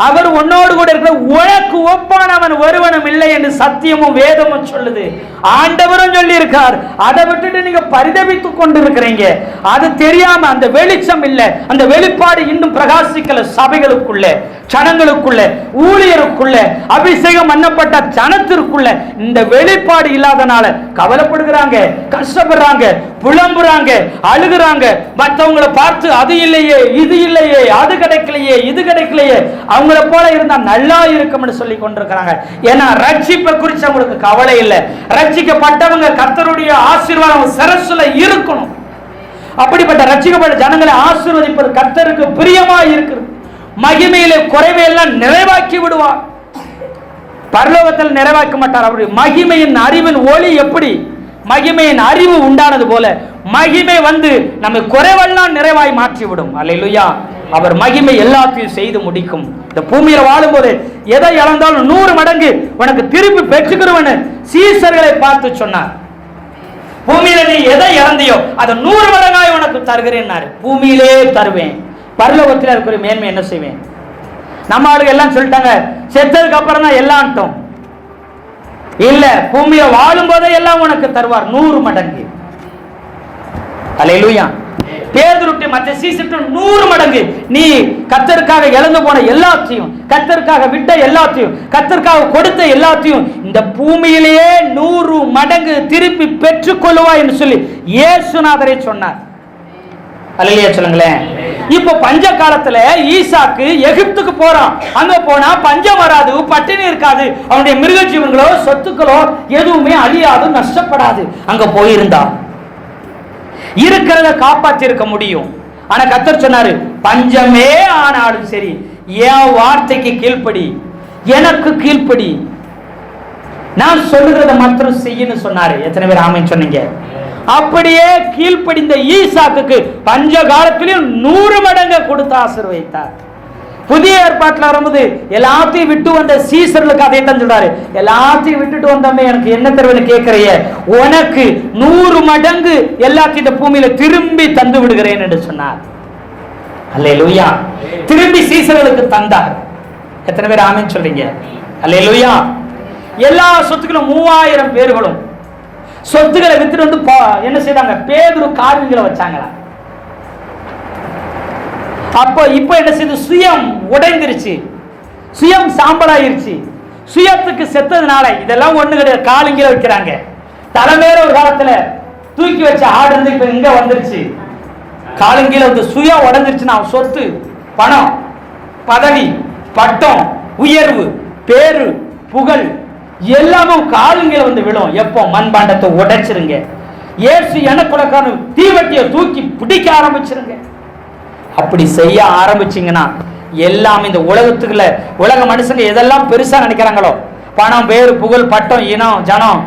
அவர் உன்னோடு கூட இருக்கிற, உனக்கு ஒப்பானவன் ஒருவனும் இல்லை என்று சத்தியமும் வேதமும் சொல்லுது. ஆண்டவரும் சொல்லி இருக்கார். அதை விட்டுட்டு நீங்க பரிதபித்துக் கொண்டிருக்கிறீங்க. அது தெரியாம, அந்த வெளிச்சம் இல்ல, அந்த வெளிப்பாடு இன்னும் பிரகாசிக்கல. சபைகளுக்குள்ள, ஜனங்களுக்குள்ள, ஊழியருக்குள்ள, அபிஷேகம் பண்ணப்பட்ட ஜனத்திற்குள்ள இந்த வெளிப்பாடு இல்லாதனால கவலைப்படுகிறாங்க, கஷ்டப்படுறாங்க, புலம்புறாங்க, அழுகுறாங்க. மற்றவங்களை பார்த்து அது இல்லையே, இது இல்லையே, அது கிடைக்கலையே, இது கிடைக்கலையே, அவங்கள போல இருந்தா நல்லா இருக்கும்னு சொல்லி கொண்டிருக்கிறாங்க. ஏன்னா ரட்சிப்பை குறித்து அவங்களுக்கு கவலை இல்லை. ரட்சிக்கப்பட்டவங்க கர்த்தருடைய ஆசீர்வாதம் சிரசுல இருக்கணும். அப்படிப்பட்ட ரட்சிக்கப்பட்ட ஜனங்களை ஆசீர்வதிப்பது கர்த்தருக்கு பிரியமா இருக்கிறது. மகிமையிலே குறைவையெல்லாம் நிறைவாக்கி விடுவார். பரலோகத்தில் நிறைவாக்க மாட்டார். அவருடைய மகிமையின் அறிவின் ஒளி எப்படி மகிமையின் அறிவு உண்டானது போல மகிமை வந்து நம்ம குறைவெல்லாம் நிறைவாய் மாற்றிவிடும். அல்லேலூயா. அவர் மகிமை எல்லாத்தையும் செய்து முடிக்கும். இந்த பூமியில வாழும்போது எதை இழந்தாலும் 100 மடங்கு உனக்கு திருப்பி பெற்றுக்கிறவன் சீசர்களை பார்த்து சொன்னார். பூமியில நீ எதை இழந்தியோ அதை 100 மடங்காய் உனக்கு தருகிறேன். பூமியிலே தருவேன். பரலோகத்தில் இருக்கிற மேன்மை என்ன செய்வேன்? நம்ம ஆளுங்க எல்லாம் சொல்லிட்டாங்க, செத்ததுக்கு அப்புறம் தான் எல்லாம்ட்டோம். இல்ல, பூமியில வாழும் போதே எல்லாம் உனக்கு தருவார் 100 மடங்கு. அல்லேலூயா. பேதுருட்டு மற்ற சீசர்ட்டு 100 மடங்கு. நீ கர்த்தருக்காக இழந்து போன எல்லாத்தையும், கர்த்தருக்காக விட்ட எல்லாத்தையும், கர்த்தருக்காக கொடுத்த எல்லாத்தையும் இந்த பூமியிலேயே 100 மடங்கு திருப்பி பெற்றுக் கொள்வாய் என்று சொல்லி இயேசுநாதரே சொன்னார். அல்லேலூயா சொல்லுங்களேன். இப்ப பஞ்ச காலத்துல ஈசாக்கு எகிப்துக்கு போறான். அங்க போனா பஞ்சம் வராது, பட்டினி இருக்காது, அவனுடைய மிருக ஜீவன்களோ சொத்துக்களோ எதுவுமே அழியாது, நஷ்டப்படாது. அங்க போயிருந்தா இருக்கிறத காப்பாற்றி இருக்க முடியும். ஆனா கர்த்தர் சொன்னாரு, பஞ்சமே ஆனாலும் சரி என் வார்த்தைக்கு கீழ்ப்படி, எனக்கு கீழ்ப்படி, நான் சொல்லுகிறத மாத்திரம் செய்யன்னு சொன்னாரு. எத்தனை பேர் ஆமென் சொன்னீங்க? அப்படியே கீழ்ப்படிந்த ஈசாக்குக்கு பஞ்ச காலத்திலும் 100 மடங்கு கொடுத்து ஆசீர்வதித்தார். புதிய ஏற்பாட்டில் வரும்போது எல்லாத்தையும் விட்டு வந்த சீசர்களுக்கு அதை தான் சொல்றாரு, எல்லாத்தையும் விட்டுட்டு வந்தமே எனக்கு என்ன தருவன்னு கேட்கிறைய, உனக்கு 100 மடங்கு எல்லாத்தையும் இந்த பூமியில திரும்பி தந்து விடுகிறேன் என்று சொன்னார். அல்லேலூயா. திரும்பி சீசர்களுக்கு தந்தார். எத்தனை பேர் ஆமென் சொல்றீங்க? அல்லேலூயா. எல்லா சொத்துக்களும் 3000 பேர்களும் சொத்துக்களை வித்துட்டு வந்து என்ன செய்தாங்க, பேதுரு கால்விகளை வச்சாங்களா. அப்போ இப்போ என்ன செய்து, சுயம் உடைந்துருச்சு, சுயம் சாம்பலாயிருச்சு. சுயத்துக்கு செத்ததுனால இதெல்லாம் ஒண்ணு கிடையாது, காலிங்கில வைக்கிறாங்க. தலைமையில ஒரு காலத்துல தூக்கி வச்ச ஆடு இருந்து இப்ப இங்க வந்துருச்சு, காலிங்கில வந்து சுயம் உடைஞ்சிருச்சுன்னா சொத்து, பணம், பதவி, பட்டம், உயர்வு, பேரு, புகழ் எல்லாமே காலுங்கில வந்து விழும். எப்போ மண்பாண்டத்தை உடைச்சிருங்க. இயேசு எனக்குலக்கான தீவட்டியை தூக்கி பிடிக்க ஆரம்பிச்சிருங்க. அப்படி செய்ய ஆரம்பிச்சிங்கன்னா எல்லாம் இந்த உலகத்துக்குள்ள உலக மனுஷங்க எதெல்லாம் பெருசா நினைக்கிறாங்களோ, பணம், பேரு, புகழ், பட்டம், இனம், ஜனம்,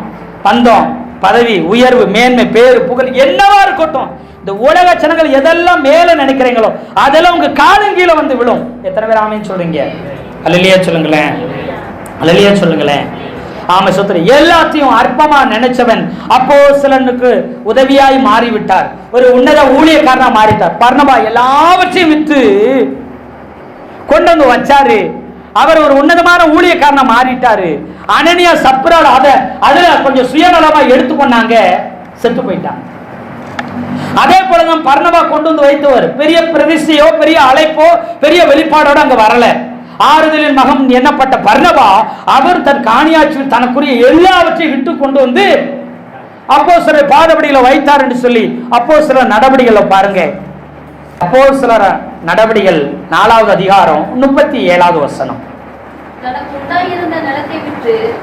பந்தம், பதவி, உயர்வு, மேன்மை, பேரு, புகழ் என்னவா இருக்கட்டும், இந்த உலக ஜனங்கள் எதெல்லாம் மேல நினைக்கிறீங்களோ அதெல்லாம் உங்க காலங்கீழ வந்து விழும். எத்தனை பேர் ஆமென் சொல்றீங்க? அல்லேலூயா சொல்லுங்களேன். அல்லேலூயா சொல்லுங்களேன். ஆமா சொத்து எல்லாத்தையும் அற்பமா நினைச்சவன் அப்போஸ்தலனுக்கு உதவியாய் மாறிவிட்டார். ஒரு உன்னத ஊழியக்காரனா மாறிட்டார். பர்னபா எல்லாவற்றையும் வித்து கொண்டு வந்து வச்சாரு. அவர் ஒரு உன்னதமான ஊழியக்காரனா மாறிட்டாரு. அனனியா சப்ரால் அதுல கொஞ்சம் சுயநலமா எடுத்துக்கொண்டாங்க, செத்து போயிட்டாங்க. அதே போலதான் பர்னபா கொண்டு வந்து வைத்தவர் பெரிய பிரதிஷ்டையோ பெரிய அழைப்போ பெரிய வெளிப்பாடோட அங்க வரல. ஆறுதலின் மகன் எண்ணப்பட்ட பர்னபா அவர் தன் காணியாட்சியில் தனக்குரிய எல்லாவற்றையும் விட்டு கொண்டு வந்து அப்போஸ்தலர் பாதபடிகளை வைத்தார் என்று சொல்லி அப்போஸ்தலர் நடவடிக்கைகளை பாருங்க. அப்போஸ்தலர் நடவடிக்கைகள் 4வது அதிகாரம் 37வது வசனம்.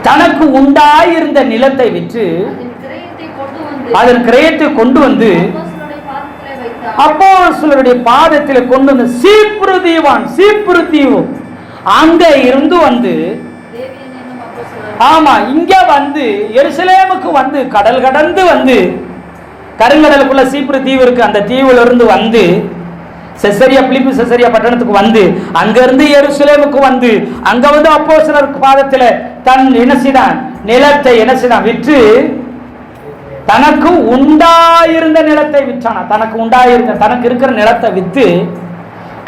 தனக்கு உண்டாயிருந்த நிலத்தை விற்று அதன் கிரயத்தை கொண்டு வந்து அப்போஸ்தலருடைய பாதத்தில் கொண்டு வந்து சீப்ரு தீவு அங்க இருந்து வந்து, ஆமா இங்க வந்து எருசலேமுக்கு வந்து கடல் கடந்து வந்து கருங்கடலுக்குள்ள சீப்ரு தீவு இருக்கு, அந்த தீவுல இருந்து வந்து பிலிப்பி செசரியா பட்டணத்துக்கு வந்து அங்க இருந்து எருசலேமுக்கு வந்து அங்க வந்து அப்போஸ்தலர் பாதத்துல தன் நிலத்தை விற்று தனக்கு உண்டாயிருந்த நிலத்தை விற்றானா. தனக்கு இருக்கிற நிலத்தை வித்து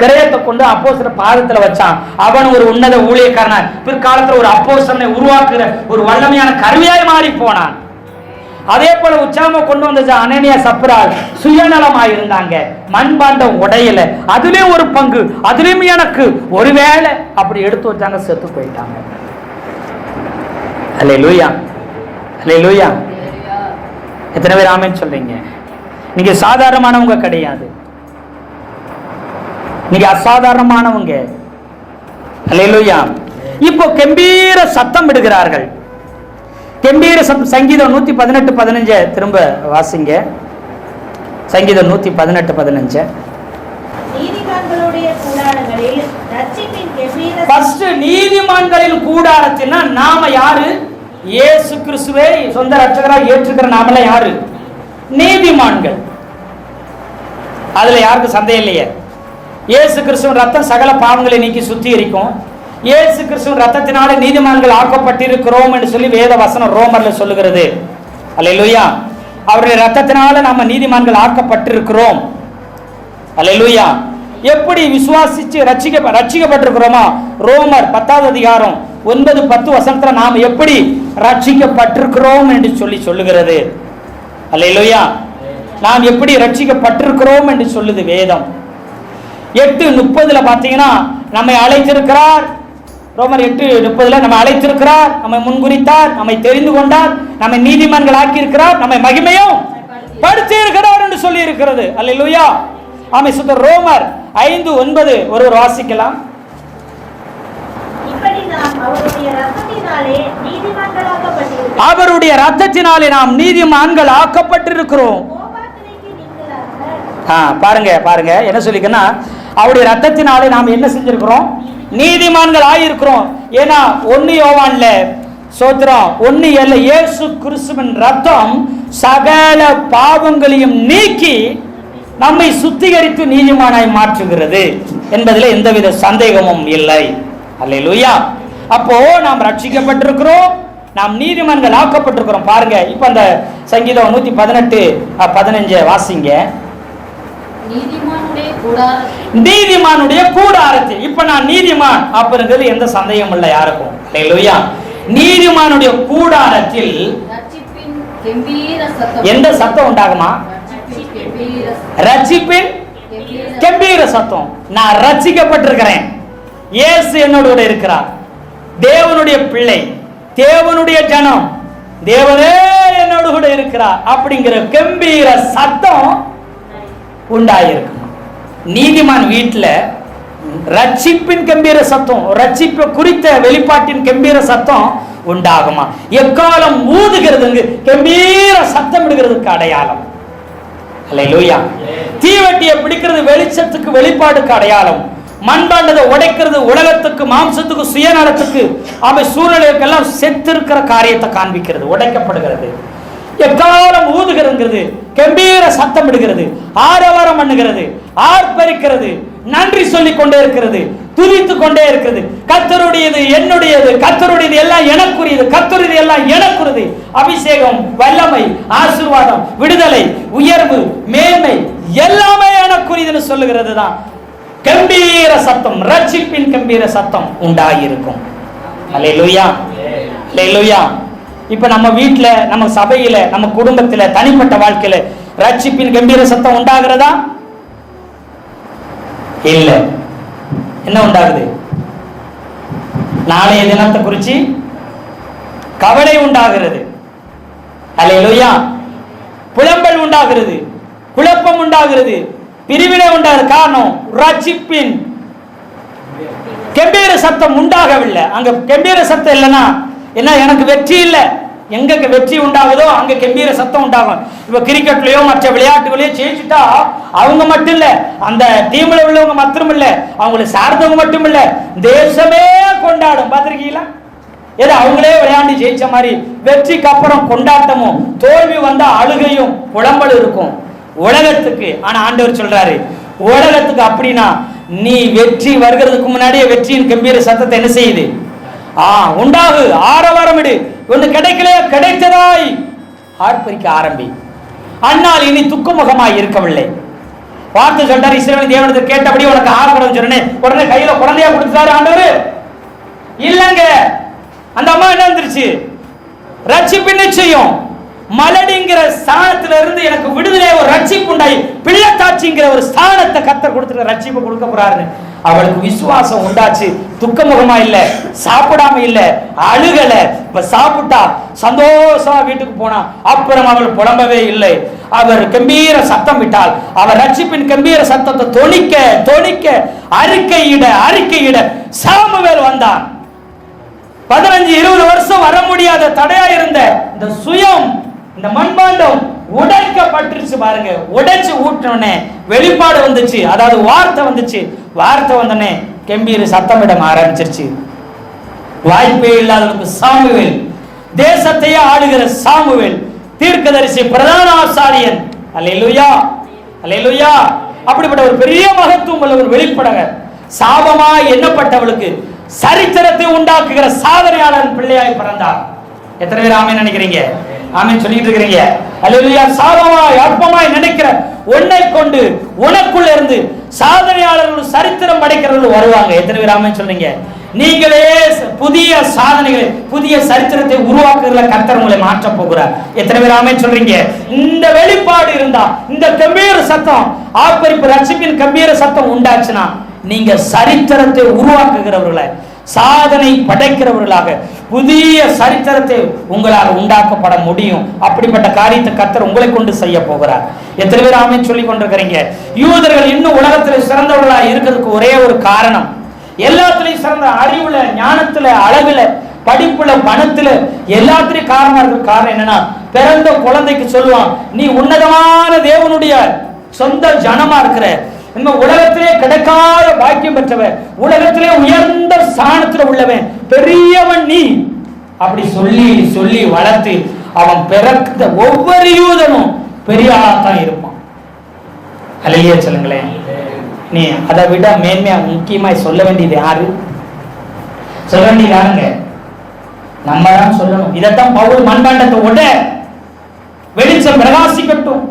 கிரயத்தை கொண்டு அப்போஸ்தலர் பாதத்துல வச்சான். அவன் ஒரு உன்னத ஊழியக்காரன், பிற்காலத்துல ஒரு அப்போஸ்தலனை உருவாக்குற ஒரு வல்லமையான கருவியாய் மாறி போனான். அதே போல உச்சாம கொண்டு வந்த அனனியா சப்ரால் சுயநலமாயிருந்தாங்க, மண்பாண்டம் உடையல, அதுலயும் ஒரு பங்கு, அதுலயும் எனக்கு ஒருவேளை அப்படி எடுத்து வச்சாங்க, செத்து போயிட்டாங்க. அல்லேலூயா, அல்லேலூயா. எத்தனை பேர் ஆமென் சொல்றீங்க? நீங்க சாதாரணமானவங்க கிடையாது, நீங்க அசாதாரணமானவங்க. அல்லேலூயா. இப்போ கம்பீர சத்தம் விடுகிறார்கள். கம்பீர சத்தம். சங்கீதம் 118:15 திரும்ப வாசிங்க. சங்கீதம் 118:15. நீதிமான்களின் கூடாரத்தினா நாம யாரு? இயேசு கிறிஸ்துவை சொந்த ரட்சகராக ஏற்றுக்கிற நாமல யாரு? நீதிமான்கள். அதுல யாருக்கு சந்தேகம் இல்லையே. இயேசு கிறிஸ்துவின் ரத்தம் சகல பாவங்களை நீக்கி சுத்திகரிக்கும். இயேசு கிறிஸ்துவின் ரத்தத்தினால நீதிமான்கள் ஆக்கப்பட்டிருக்கிறோம் என்று சொல்லி வேத வசனம் ரோமர்ல சொல்லுகிறது. அல்லேலூயா. அவருடைய ரத்தத்தினால நம்ம நீதிமான்கள் ஆக்கப்பட்டிருக்கிறோம். அல்லேலூயா. எப்படி விசுவாசிச்சு ரட்சிக்கப்பட்டிருக்கிறோமா? ரோமர் 10வது அதிகாரம் 9-10 வசனத்துல நாம் எப்படி ரட்சிக்கப்பட்டிருக்கிறோம் என்று சொல்லுகிறது. அல்லேலூயா. நாம் எப்படி ரட்சிக்கப்பட்டிருக்கிறோம் என்று சொல்லுது வேதம். 8:30 பாத்தீங்கன்னா நம்மை அழைத்திருக்கிறார். ரோமர் 8:30 நம்மை அழைத்திருக்கிறார், நம்மை முன்குறித்தார், நம்மை தெரிந்து கொண்டார், நம்மை நீதிமான்கள் ஆக்கி இருக்கிறார், நம்மை மகிமையும் படுத்தி இருக்கிறார் என்று சொல்லி இருக்கிறது. அல்லேலூயா. ஆமே சுத்த ரோமர் 5:9 ஒருவர் வாசிக்கலாம். அவருடைய ரத்தத்தினாலே நாம் நீதிமான்கள் ஆக்கப்பட்டிருக்கிறோம். பாருங்க பாருங்க என்ன சொல்லிக்கன்னா, அவருடைய ரத்தத்தினாலே நாம் என்ன செஞ்சிருக்கிறோம்? நீதிமான்கள் ஆயிருக்கிறோம். ஏன்னா 1 யோவான்ல சோத்திரம் 1:7 இயேசு கிறிஸ்துவின் ரத்தம் சகல பாவங்களையும் நீக்கி நம்மை சுத்திகரித்து நீதிமானாய் மாற்றுகிறது என்பதில் எந்தவித சந்தேகமும் இல்லை. அல்லேலூயா. அப்போ நாம் ரட்சிக்கப்பட்டிருக்கிறோம், நாம் நீதிமான்கள் ஆக்கப்பட்டிருக்கிறோம். பாருங்க இப்ப அந்த சங்கீதம் 118:15 வாசிங்க. நீதிமானுடைய கூடாரத்தில். இப்ப நான் நீதிமான் அப்படிங்கிறது எந்த சந்தேகமும் இல்லை யாருக்கும். அல்லேலூயா. நீதிமானுடைய கூடாரத்தில் எந்த சத்தம் உண்டாகுமா? ரட்சிப்பின் கம்பீர சத்தம். நான் ரட்சிக்கப்பட்டிருக்கிறேன், இயேசு என்னோட இருக்கிறார், தேவனுடைய பிள்ளை, தேவனுடைய ஜனம், தேவனே என்னோட கூட இருக்கிறார் அப்படிங்கிற கம்பீர சத்தம் உண்டாயிருக்கும். நீதிமான் வீட்டுல ரட்சிப்பின் கம்பீர சத்தம், ரட்சிப்பு குறித்த வெளிப்பாட்டின் கம்பீர சத்தம் உண்டாகுமா? எக்காலம் ஊதுகிறது கம்பீர சத்தம் இடுகிறதுக்கு அடையாளம். அல்லேலூயா. தீவட்டியை பிடிக்கிறது வெளிச்சத்துக்கு வெளிப்பாடுக்கு அடையாளம். மண்பாண்டதை உடைக்கிறது உலகத்துக்கு மாம்சத்துக்கு சுயநலத்துக்கு அவை சூழ்நிலைக்கெல்லாம் செத்திருக்கிற காரியத்தை காண்பிக்கிறது, உடைக்கப்படுகிறது. எக்காலம் ஊதுகிறது, கம்பீர சத்தம் இடுகிறது, ஆரவாரம் பண்ணுகிறது, ஆர்ப்பரிக்கிறது, நன்றி சொல்லிக் கொண்டே இருக்கிறது, துதித்து கொண்டே இருக்கிறது. கர்த்தருடையது என்னுடையது, கர்த்தருடையது எல்லாம் எனக்குரியது, கர்த்தருடையது எல்லாம் எனக்குரியது. அபிஷேகம், வல்லமை, ஆசீர்வாதம், விடுதலை, உயர்வு, மேன்மை எல்லாமே எனக்குரியதுன்னு சொல்லுகிறது தான் கம்பீர சத்தம், ரட்சிப்பின் கம்பீர சத்தம் உண்டாயிருக்கும். அல்லேலூயா. அல்லேலூயா. இப்ப நம்ம வீட்டுல, நம்ம சபையில, நம்ம குடும்பத்துல, தனிப்பட்ட வாழ்க்கையில ரட்சிப்பின் கம்பீர சத்தம் உண்டாகிறதா? இல்ல. என்ன உண்டாகுது? நாளைய தினத்தை குறிச்சு கவலை உண்டாகிறது. அல்லேலூயா. புலம்பல் உண்டாகிறது, குழப்பம் உண்டாகிறது, பிரிவினை உண்டாகிறது. காரணம் ரட்சிப்பின் கம்பீர சத்தம் உண்டாகவில்லை. அங்க கம்பீர சத்தம் இல்லைன்னா என்ன? எனக்கு வெற்றி இல்லை. எங்க வெற்றி உண்டாகுதோ அங்க கம்பீர சத்தம் உண்டாகும். இப்ப கிரிக்கெட்லயோ மற்ற விளையாட்டுகளையோ ஜெயிச்சுட்டா அவங்க மட்டும் இல்ல, அந்த டீம்ல உள்ளவங்க மட்டும் இல்ல, அவங்களை சார்ந்தவங்க மட்டும் இல்ல, தேசமே கொண்டாடும். பாத்திருக்கீங்களா? ஏதோ அவங்களே விளையாண்டு ஜெயிச்ச மாதிரி. வெற்றிக்கு அப்புறம் கொண்டாட்டமும், தோல்வி வந்தா அழுகையும் புலம்பல் இருக்கும் உலகத்துக்கு. ஆனா ஆண்டவர் சொல்றாரு, உலகத்துக்கு அப்படின்னா நீ வெற்றி வருகிறதுக்கு முன்னாடியே வெற்றியின் கம்பீர சத்தத்தை என்ன செய்யுது? உண்டாகு, ஆரவாரமிடு. ஒன்று கிடைக்கல, கிடைத்ததாய் ஆர்ப்பரிக்க ஆரம்பி. அன்னால் இனி துக்கமுகமாய் இருக்கவில்லை. வார்த்தை சொல்றாரு, இஸ்ரவேல் தேவனத்தை கேட்டபடி உனக்கு ஆரவாரம் சொன்னேன். உடனே கையில குழந்தையா கொடுத்தாரு ஆண்டவர். இல்லங்க, அந்த அம்மா என்ன வந்துருச்சு? ரட்சிப்பு நிச்சயம். மலடிங்கிற ஸ்தானத்துல இருந்து எனக்கு விடுதலை, ஒரு ரட்சிப்பு உண்டாயி பிள்ளைத்தாட்சிங்கிற ஒரு ஸ்தானத்தை கர்த்தர் கொடுத்துட்டு ரட்சிப்பு கொடுக்க போறாரு. அவளுக்கு விசுவாசம் உண்டாச்சு. துக்கமுகமா இல்ல, சாப்பிடாம இல்ல, அழுகல. இப்ப சாப்பிட்டா சந்தோஷமா வீட்டுக்கு போனா. அப்புறம் அவள் புலம்பவே இல்லை. அவர் கம்பீர சத்தம் விட்டால், அவர் ரட்சிப்பின் கம்பீர சத்தத்தை தொனிக்க தொனிக்க அறிக்கையிட சாமுவேல் வந்தான். 15-20 வருஷம் வர முடியாத தடையா இருந்த இந்த சுயம், இந்த மண்பாண்டம் உடைக்கப்பட்டுருச்சு. பாருங்க, உடைச்சு ஊற்றனே வெளிப்பாடு வந்துச்சு. அதாவது வார்த்தை வந்துச்சு. வார்த்தை வந்தனே கம்பீர சத்தமிடம் ஆரம்பிச்சிருச்சு. வாய்ப்பே இல்லாதவனுக்கு சாமுவேல், தேசத்தையே ஆளுகிற சாமுவேல், தீர்க்கதரிசி, பிரதான ஆசாரியன். அல்லேலூயா, அல்லேலூயா. அப்படிப்பட்ட ஒரு பெரிய மகத்துவம் உள்ள ஒரு வெளிப்படக சாபமா எண்ணப்பட்டவளுக்கு சரித்திரத்தை உண்டாக்குகிற சாதனையாளர் பிள்ளையாய் பிறந்தார். எத்தனை பேர் ஆமென் நினைக்கிறீங்க? ஆமென் சொல்லிட்டு இருக்கிறீங்க. அல்லேலூயா. சாபமாய் அற்பமாய் நினைக்கிற உன்னை கொண்டு உனக்குள்ள இருந்து சாதனையாளர்கள் சரித்திரம் படைக்கிறவர்கள் வருவாங்க. எத்தனை பேர் ஆமென் சொல்றீங்க? நீங்களே புதிய சாதனைகளை, புதிய சரித்திரத்தை உருவாக்குகிற கர்த்தர் உங்களை மாற்ற போகிறார். எத்தனை பேர் ஆமென் சொல்றீங்க? இந்த வெளிப்பாடு இருந்தா, இந்த கம்பீர சத்தம், ஆர்ப்பரிப்பு, ரட்சிப்பின் கம்பீர சத்தம் உண்டாச்சுன்னா, நீங்க சரித்திரத்தை உருவாக்குகிறவர்களை, சாதனை படைக்கிறவர்களாக புதிய சரித்திரத்தை உங்களால் உண்டாக்கப்பட முடியும். அப்படிப்பட்ட காரியத்தை கர்த்தர் உங்களை கொண்டு செய்ய போகிறார். எத்தனை பேர் ஆமென் சொல்லி கொண்டிருக்கிறீங்க? யூதர்கள் இன்னும் உலகத்தில் சிறந்தவர்களாக இருக்கிறதுக்கு ஒரே ஒரு காரணம், எல்லாத்திலையும் சிறந்த அறிவுல, ஞானத்துல, அழகுல, படிப்புல, பணத்துல, எல்லாத்திலையும் காரணம் என்னன்னா, பிறந்த குழந்தைக்கு சொல்லுவான், நீ உன்னதமான தேவனுடைய சொந்த ஜனமா இருக்கிற, இந்த உலகத்திலே கிடைக்காத பாக்கியம் பெற்றவன், உலகத்திலே உயர்ந்த ஸ்தானத்துல உள்ளவன், பெரியவன் நீ, அப்படி சொல்லி சொல்லி வளர்த்து அவன் பிறந்த ஒவ்வொரு யூதனும் பெரிய ஆளாத்தான் இருப்பான். அல்லேலூயா சொல்லுங்களேன். நீ அதை விட மேன்மையா முக்கியமாய் சொல்ல வேண்டியது யாரு? சொல்ல வேண்டியது யாருங்க? நம்ம தான் சொல்லணும். இதைத்தான் பவுல் மண்பாண்டத்தை உட வெளிச்சம் பிரகாசிக்கட்டும்,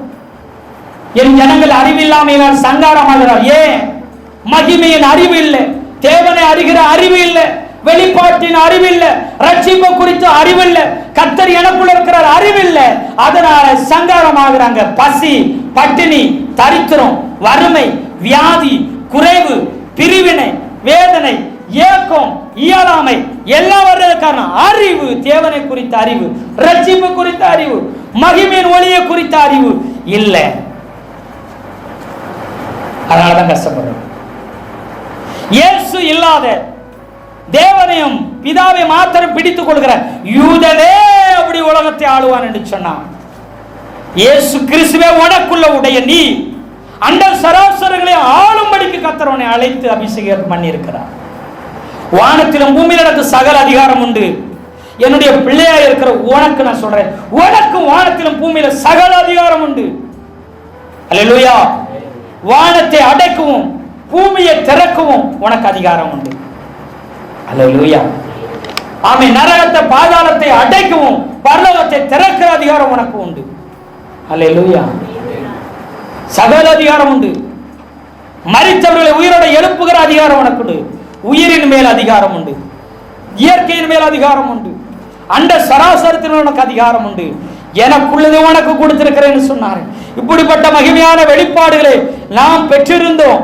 என் ஜனங்கள் அறிவில்லாமையால் சங்காரமாகிறார். ஏன்? மகிமையின் அறிவு இல்லை, தேவனை அறிகிற அறிவு இல்லை, வெளிப்பாட்டின் அறிவு இல்லை, ரட்சிப்பு குறித்த அறிவு இல்லை, கர்த்தர் எனக்குள்ள இருக்கிற அறிவு இல்லை. அதனால சங்காரமாகிறாங்க. பசி, பட்டினி, தரித்திரம், வறுமை, வியாதி, குறைவு, பிரிவினை, வேதனை, ஏக்கம், இயலாமை எல்லாம் வர்றது காரணம் அறிவு. தேவனை குறித்த அறிவு, ரட்சிப்பு குறித்த அறிவு, மகிமையின் ஒளியை குறித்த அறிவு இல்லை. அதனாலதான் கஷ்டப்படுறோம். இயேசு இல்லாத தேவனையும் பிதாவை மாத்திரம் பிடித்துக் கொள்கிற யூதனே அப்படி உலகத்தை ஆளுவான் என்று சொன்னான். இயேசு கிறிஸ்துவே உனக்குள்ள உடைய நீ அந்த சராசரங்களை ஆளும்படிக்கு கர்த்தர் உன்னை அழைத்து அபிஷேகம் பண்ணி இருக்கிறார். வானத்திலும் பூமியிலும் எனக்கு சகல அதிகாரம் உண்டு. என்னுடைய பிள்ளையா இருக்கிற உனக்கு நான் சொல்றேன், உனக்கு வானத்திலும் பூமியில சகல அதிகாரம் உண்டு. அல்லேலூயா. வானத்தை அடைக்கவும் பூமியை திறக்கவும் உனக்கு அதிகாரம் உண்டு. அல்லேலூயா. ஆமென். நரகத்தை பாதாளத்தை அடைக்கவும் பரலோகத்தை திறக்கிற அதிகாரம் உனக்கு உண்டு. அல்லேலூயா. சகல அதிகாரம் உண்டு. மரித்தவர்களை உயிரோட எழுப்புகிற அதிகாரம் உனக்கு உண்டு. உயிரின் மேல் அதிகாரம் உண்டு, இயற்கையின் மேல் அதிகாரம் உண்டு, அண்ட சராசரத்தின் உனக்கு அதிகாரம் உண்டு. எனக்குள்ளதை உனக்கு கொடுத்திருக்கிறேன்னு சொன்னார். இப்படிப்பட்ட மகிமையான வெளிப்பாடுகளை நாம் பெற்றிருந்தோம்.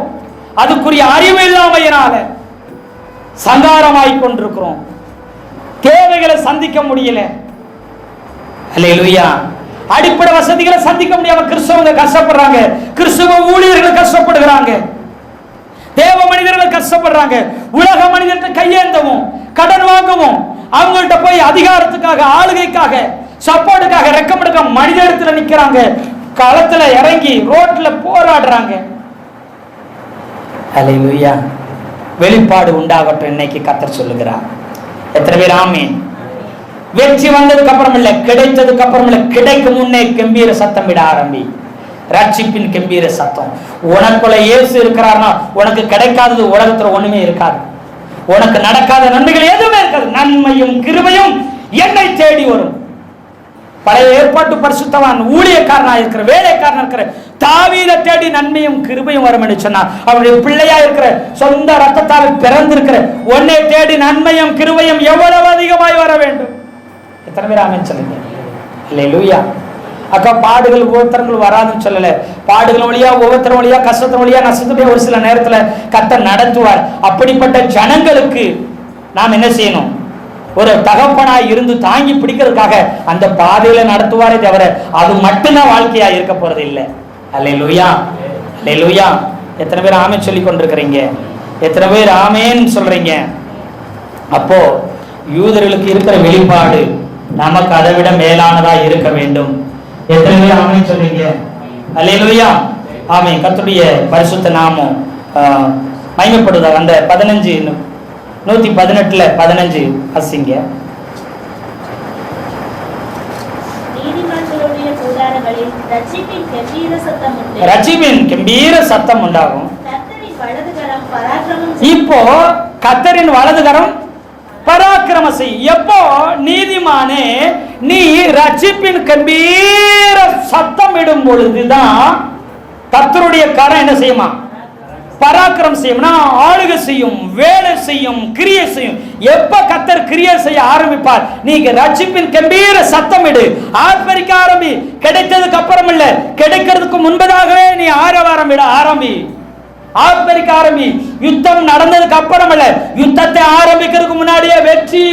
அதுக்குரிய அறிவு இல்லாமையினால சங்காரமாய் கொண்டிருக்கிறோம். தேவைகளை சந்திக்க முடியல. அல்லேலூயா. அடிப்படை வசதிகளை சந்திக்க முடியாம கிறிஸ்தவங்க கஷ்டப்படுறாங்க, கிறிஸ்தவ ஊழியர்கள் கஷ்டப்படுகிறாங்க, தேவ மனிதர்கள் கஷ்டப்படுறாங்க. உலக மனிதர்கள் கையேந்தவும் கடன் வாங்கவும் அவங்கள்ட்ட போய் அதிகாரத்துக்காக, ஆளுகைக்காக, சப்போர்ட்டுக்காக ரெக்கமெடுக்க மனித இடத்துல நிக்கிறாங்க, களத்துல இறங்கி ரோட்ல போராடுறாங்க. அல்லேலூயா. வெளிப்பாடு உண்டாகட்டும் இன்னைக்கு கர்த்தர் சொல்லுகிறார். எத்தனை பேர் ஆமென்? வெற்றி வந்ததுக்கு அப்புறம் இல்ல, கிடைத்ததுக்கு அப்புறம் இல்ல, கிடைக்கும் முன்னே கம்பீர சத்தம் விட ஆரம்பி. ரட்சிப்பின் கம்பீர சத்தம். உனக்குள்ள இயேசு இருக்கிறார்னா உனக்கு கிடைக்காதது உலகத்துல ஒண்ணுமே இருக்காது. உனக்கு நடக்காத நன்மைகள் எதுவுமே இருக்காது. நன்மையும் கிருபையும் என்னை தேடி வரும். பழைய ஏற்பாட்டு பரிசுத்தவான் ஊழியக்காரனா இருக்கிற, வேலைக்காரனா இருக்கிற தாவீதை தேடி நன்மையும் கிருபையும் வரும் என்று சொன்னார். அவருடைய பிள்ளையா இருக்கிற, சொந்த ரத்தத்தால் பிறந்திருக்கிற உன்னை தேடி நன்மையும் கிருபையும் எவ்வளவு அதிகமாய் வர வேண்டும். எத்தனை பேர் ஆமென் சொல்லுங்க? அல்லேலூயா. அக்கா, பாடுகள் ஒவ்வொருத்தர்கள் வராதுன்னு சொல்லல. பாடுகள் வழியா, ஒவ்வொருத்தரும் வழியா, கஷ்டத்தின் வழியா, நஷ்டத்துடைய ஒரு சில நேரத்துல கர்த்தர் நடத்துவார். அப்படிப்பட்ட ஜனங்களுக்கு நாம் என்ன செய்யணும்? ஒரு தகப்பனாய் இருந்து தாங்கி பிடிக்கிறதுக்காக அந்த பாதையில நடத்துவாரே தவிர அது மட்டும்தான் வாழ்க்கையா இருக்க போறது இல்லை. அல்லேலூயா. அல்லேலூயா. எத்தனை பேர் ஆமென் சொல்லி கொண்டிருக்கிறீங்க? எத்தனை பேர் ஆமென் சொல்றீங்க? அப்போ யூதர்களுக்கு இருக்கிற வெளிப்பாடு நமக்கு அதை விட மேலானதா இருக்க வேண்டும். எத்தனை பேர் ஆமென் சொல்றீங்க? அல்லேலூயா. ஆமென். கர்த்தருடைய பரிசுத்த நாமம் மகிமைப்படுவதாக. அந்த 118:15 அசிங்க. ரட்சிப்பின் கம்பீர சத்தம் உண்டாகும். இப்போ கர்த்தரின் வலதுகரம் பராக்கிரம செய். எப்போ? நீதிமானே, நீ ரட்சிப்பின் கம்பீர சத்தம் இடும் பொழுதுதான் கர்த்தருடைய கரம் என்ன செய்யுமா? பராக்கிரம் செய்யும்னா ஆளுகை செய்யும், வேலை செய்யும், கிரியை செய்யும். எப்ப கர்த்தர் கிரியை செய்ய ஆரம்பிப்பார்? நீங்க ரட்சிப்பின் கம்பீர சத்தம் இடு, ஆர்ப்பரிக்க ஆரம்பி. கிடைத்ததுக்கு அப்புறம் இல்ல, கிடைக்கிறதுக்கு முன்பதாகவே நீ ஆரவாரம் விட ஆரம்பி. ஆர்ப்பரிக்க ஆரம்பி. யுத்தம் நடந்ததுக்கு அப்புறம் அல்ல, யுத்தத்தை ஆரம்பிக்கிறதுக்கு முன்னாடியே வெற்றி,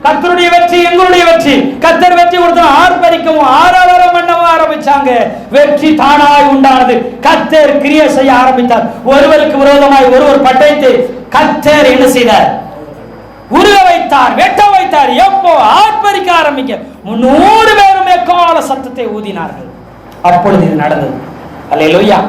கர்த்தருடைய வெற்றி, எங்களுடைய வெற்றி. கர்த்தர் வெற்றி கொடுத்தோம், ஆர்ப்பரிக்கவும் ஆரவாரம் பண்ணவும் ஆரம்பிச்சாங்க. வெற்றி தானாய் உண்டானது. கர்த்தர் கிரியை செய்ய ஆரம்பித்தார். ஒருவருக்கு விரோதமாய் ஒருவர் பட்டயத்தை கர்த்தர் என்ன செய்தார்? உருவ வைத்தார், வெட்ட வைத்தார். எப்போ? ஆர்ப்பரிக்க ஆரம்பிக்க 300 பேரும் எக்கால சத்தத்தை ஊதினார்கள். அப்பொழுது இது நடந்தது. அல்லேலூயா.